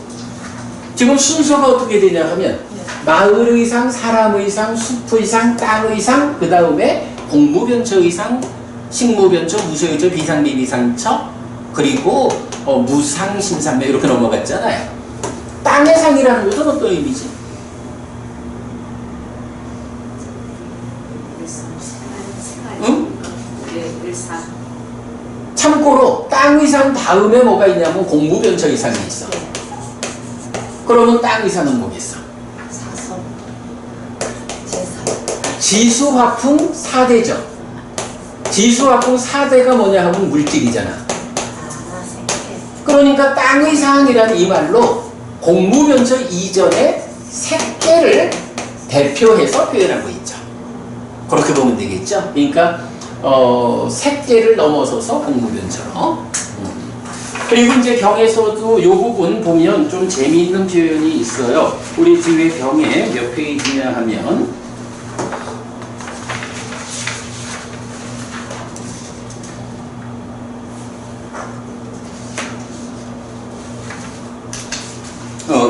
지금 순서가 어떻게 되냐 하면 마을의 상, 사람의 상, 숲의 상, 땅의 상, 그 다음에 공무변처의 상, 식무변처, 무소유처, 비상비비상처, 그리고 무상, 심산매 이렇게 넘어갔잖아요. 땅의 상이라는 것은 어떤 의미지? 응? 참고로 땅의 상 다음에 뭐가 있냐면 공무변처의 상이 있어. 그러면 땅의 상은 뭐겠어? 사선, 재산, 지수화풍 4대죠. 지수화풍 4대가 뭐냐 하면 물질이잖아. 생태. 그러니까 땅의 상이라는 이 말로 공무변처 이전의 색계를 대표해서 표현하고 있죠. 그렇게 보면 되겠죠. 그러니까 색계를 넘어서서 공무변처럼. 그리고 이제 경에서도 이 부분 보면 좀 재미있는 표현이 있어요. 우리 뒤에 경에 몇 페이지냐 하면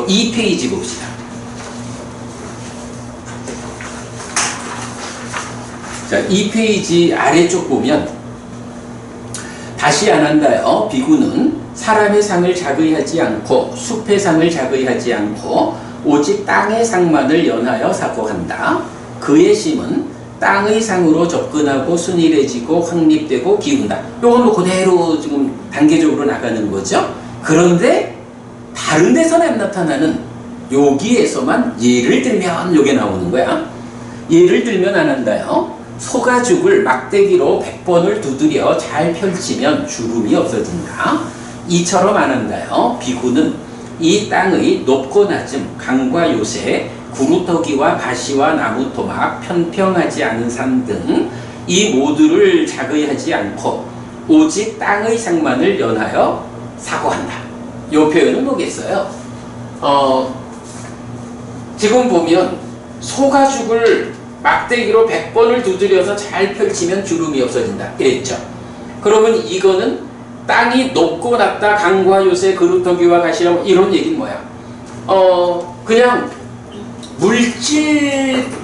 2페이지 봅시다. 자, 이 페이지 아래쪽 보면 다시 안 한다요. 비구는 사람의 상을 작의하지 않고 숲의 상을 작의하지 않고 오직 땅의 상만을 연하여 사고한다. 그의 심은 땅의 상으로 접근하고 순일해지고 확립되고 기운다. 요건 뭐 그대로 지금 단계적으로 나가는 거죠. 그런데 다른 데서는 안 나타나는 여기에서만 예를 들면 요게 나오는 거야. 예를 들면 안 한다요. 소가죽을 막대기로 100번을 두드려 잘 펼치면 주름이 없어진다. 이처럼 안 한다요. 비구는 이 땅의 높고 낮음, 강과 요새, 구루터기와 가시와 나무 토막, 편평하지 않은 산 등 이 모두를 작의하지 않고 오직 땅의 상만을 연하여 사고한다. 이 표현은 뭐겠어요? 지금 보면 소가죽을 막대기로 100번을 두드려서 잘 펼치면 주름이 없어진다. 이랬죠. 그러면 이거는 땅이 높고 낮다, 강과 요새, 그루터기와 가시라 이런 얘기는 뭐야? 그냥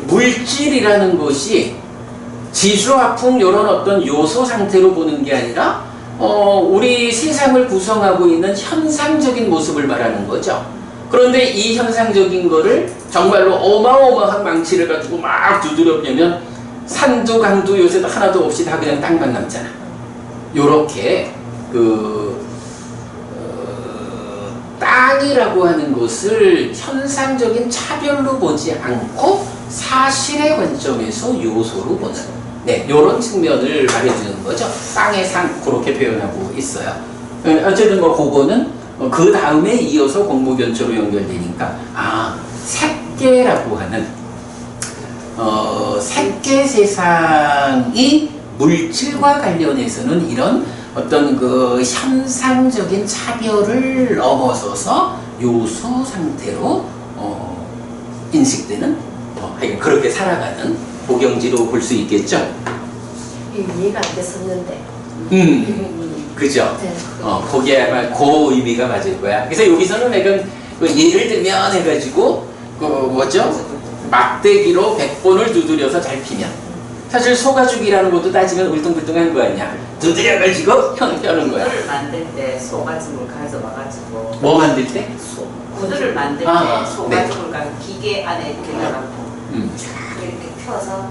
물질이라는 것이 지수, 화풍 이런 어떤 요소 상태로 보는 게 아니라 우리 세상을 구성하고 있는 현상적인 모습을 말하는 거죠. 그런데 이 현상적인 거를 정말로 어마어마한 망치를 가지고 막 두드려보면 산도 강도 요새도 하나도 없이 다 그냥 땅만 남잖아. 요렇게 땅이라고 하는 것을 현상적인 차별로 보지 않고 사실의 관점에서 요소로 보는 요런 측면을 말해주는 거죠. 땅의 상 그렇게 표현하고 있어요. 어쨌든 뭐 그거는 그 다음에 이어서 공모변초로 연결되니까 색계라고 하는 색계 세상이 물질과 관련해서는 이런 어떤 그 현상적인 차별을 넘어서서 요소 상태로 인식되는 그렇게 살아가는 보경지로 볼 수 있겠죠. 이해가 안 됐었는데. 그죠? 네. 거기에 아마 그 의미가 맞을 거야. 그래서 여기서는 약간 예를 들면 해가지고 막대기로 100번을 두드려서 잘 피면 사실 소가죽이라는 것도 따지면 울퉁불퉁한 거 아니야. 두드려가지고 펴는 거야. 구두를 만들 때 소가죽을 가져와가지고 뭐 만들 때? 구두를 만들 때 소가죽을 기계 안에 이렇게 넣어갖고 이렇게 펴서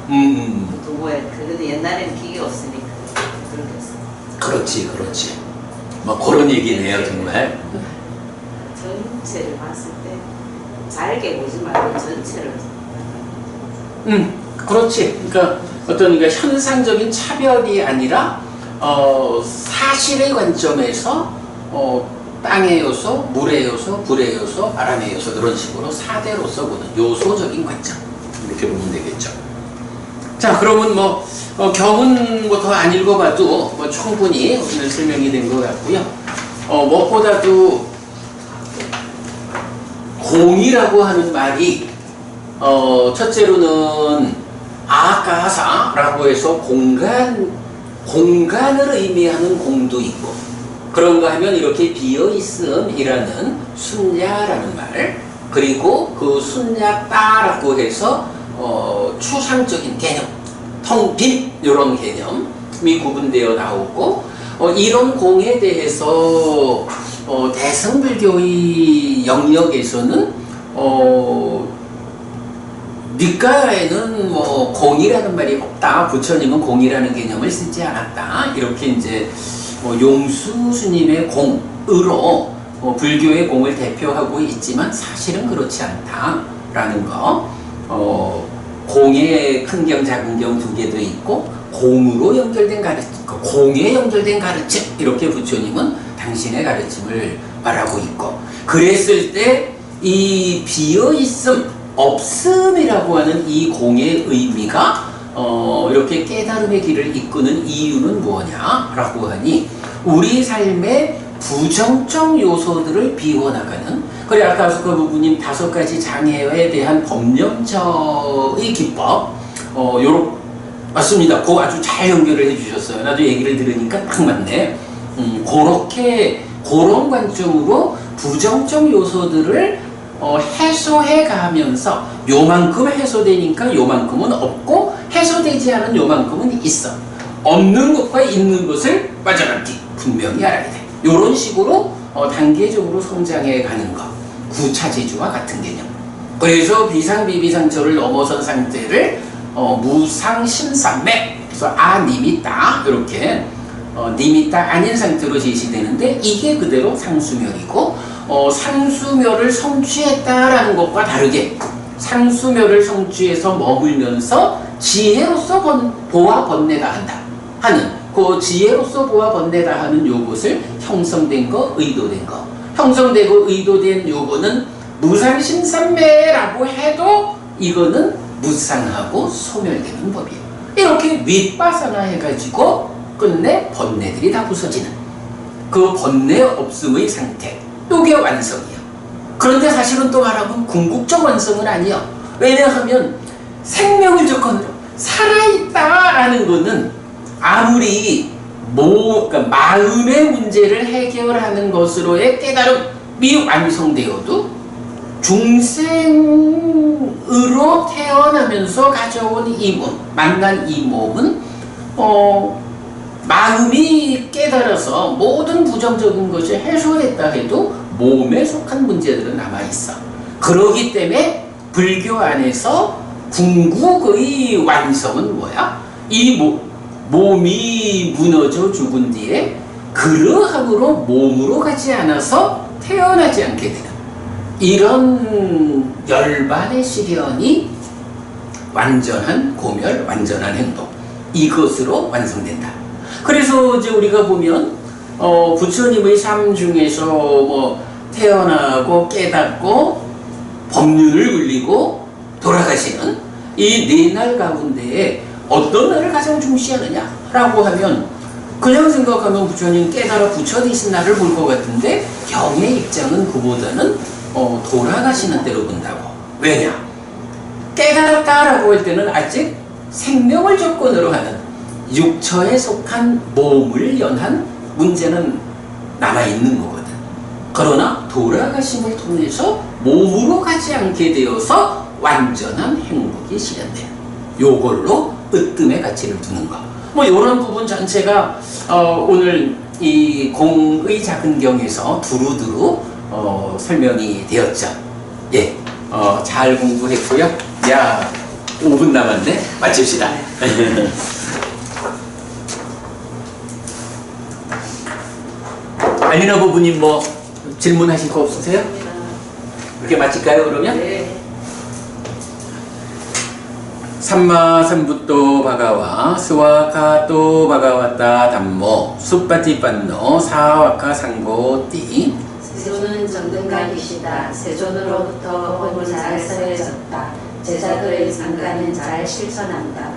두부에 그런데 옛날에는 기계 없으니까 그렇게 했어. 그렇지. 뭐 그런 얘기네요 정말. 전체를 봤을 때 잘게 보지 말고 전체를. 그렇지. 그러니까 어떤 현상적인 차별이 아니라 사실의 관점에서 땅의 요소, 물의 요소, 불의 요소, 바람의 요소 이런 식으로 사대로서 보는 요소적인 관점 이렇게 보면 되겠죠. 자, 그러면 경은 더 안 읽어봐도 충분히 오늘 설명이 된 것 같고요. 무엇보다도 공이라고 하는 말이 첫째로는 아가사라고 해서 공간을 의미하는 공도 있고, 그런가 하면 이렇게 비어있음이라는 순야라는 말, 그리고 그 순야따라고 해서 추상적인 개념, 텅빈 이런 개념이 구분되어 나오고, 이런 공에 대해서 대승불교의 영역에서는 닉가에는 공이라는 말이 없다. 부처님은 공이라는 개념을 쓰지 않았다. 이렇게 이제 용수 스님의 공으로 불교의 공을 대표하고 있지만 사실은 그렇지 않다라는 거. 공의 큰 경, 작은 경 두 개도 있고 공으로 연결된 가르침, 공에 연결된 가르침 이렇게 부처님은 당신의 가르침을 말하고 있고, 그랬을 때 이 비어있음, 없음이라고 하는 이 공의 의미가 이렇게 깨달음의 길을 이끄는 이유는 뭐냐라고 하니 우리 삶의 부정적 요소들을 비워나가는, 그래 아까 그 부부님 5가지 장애에 대한 법령처의 기법 맞습니다. 그거 아주 잘 연결을 해주셨어요. 나도 얘기를 들으니까 딱 맞네. 그런 관점으로 부정적 요소들을 해소해 가면서 요만큼 해소되니까 요만큼은 없고 해소되지 않은 요만큼은 있어. 없는 것과 있는 것을 빠져나기 분명히 알아야 돼. 이런 식으로 단계적으로 성장해 가는 것. 구차지주와 같은 개념. 그래서 비상비비상처를 넘어선 상태를 무상심삼매, 그래서 님이다 이렇게 님이다 아닌 상태로 제시되는데, 이게 그대로 상수멸이고, 상수멸을 성취했다라는 것과 다르게 상수멸을 성취해서 머물면서 지혜로서 보아 번내다 한다 하는, 그 지혜로서 보아 번내다 하는 요것을 형성된 거, 의도된 거, 형성되고 의도된 요거는 무상심삼매라고 해도 이거는 무상하고 소멸되는 법이에요. 이렇게 윗바사나 해가지고 끝내 번뇌들이 다 부서지는 그 번뇌 없음의 상태, 이게 완성이에요. 그런데 사실은 또 말하면 궁극적 완성은 아니에요. 왜냐하면 생명을 조건으로 살아있다라는 거는 아무리 그러니까 마음의 문제를 해결하는 것으로의 깨달음이 완성되어도 중생으로 태어나면서 가져온 이 몸, 만난 이 몸은 마음이 깨달아서 모든 부정적인 것이 해소됐다 해도 몸에 속한 문제들은 남아있어. 그러기 때문에 불교 안에서 궁극의 완성은 뭐야? 이 몸이 무너져 죽은 뒤에 그러함으로 몸으로 가지 않아서 태어나지 않게 되는 이런 열반의 시련이 완전한 고멸, 완전한 행동, 이것으로 완성된다. 그래서 이제 우리가 보면 부처님의 삶 중에서 뭐 태어나고 깨닫고 법륜을 울리고 돌아가시는 이 네 날 가운데에 어떤 날을 가장 중시하느냐라고 하면, 그냥 생각하면 부처님 깨달아 부처 되신 날을 볼 것 같은데, 경의 입장은 그보다는 돌아가시는 때로 본다고. 왜냐? 깨달았다라고 할 때는 아직 생명을 조건으로 하는 육처에 속한 몸을 연한 문제는 남아있는 거거든. 그러나 돌아가심을 통해서 몸으로 가지 않게 되어서 완전한 행복이 실현돼요. 요걸로 으뜸의 가치를 두는 거. 뭐 이런 부분 전체가 오늘 이 공의 작은 경에서 두루두루 설명이 되었죠. 예, 잘 공부했고요. 야, 5분 남았네. 마칩시다. 알리나 부부님 뭐 질문하실 거 없으세요? 이렇게 마칠까요 그러면? 네. 삼마삼부토 바가와 스와카토 바가와타 담모 수파티판노 사와카 상고띠. 세존은 정등간이시다. 세존으로부터 법은 잘 설해졌다. 제자들의 상가는 잘 실천한다.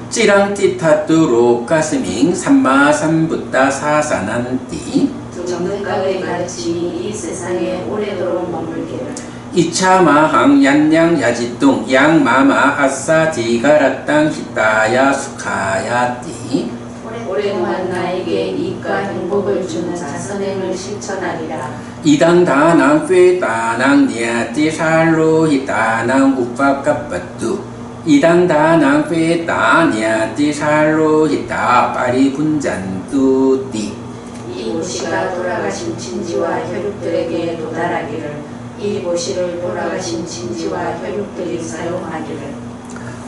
찌랑띠타뚜로 가스밍 삼마삼부타 사사난띠. 정등각의 가르침이 이 세상에 오래도록 머물기를. 이차마항 얀양 야지뚱 양마마 아싸 디가라땅 히타야 수카야띠. 오랫동안 나에게 이익과 행복을 주는 자선행을 실천하리라. 이당다낭 꾀다낭 니아띠 살로 히타낭 우파까빠뚜. 이당다낭 꾀다 니아띠 살로 히타 파리분잔뚜띠. 이 모시가 돌아가신 친지와 혈육들에게 도달하기를. 이 모시를 돌아가신 친지와 혈육들이 사용하기를.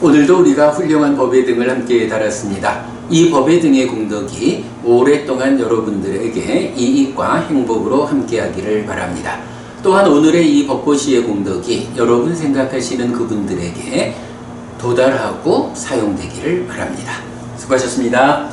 오늘도 우리가 훌륭한 법의 등을 함께 달았습니다. 이 법의 등의 공덕이 오랫동안 여러분들에게 이익과 행복으로 함께하기를 바랍니다. 또한 오늘의 이 법보시의 공덕이 여러분 생각하시는 그분들에게 도달하고 사용되기를 바랍니다. 수고하셨습니다.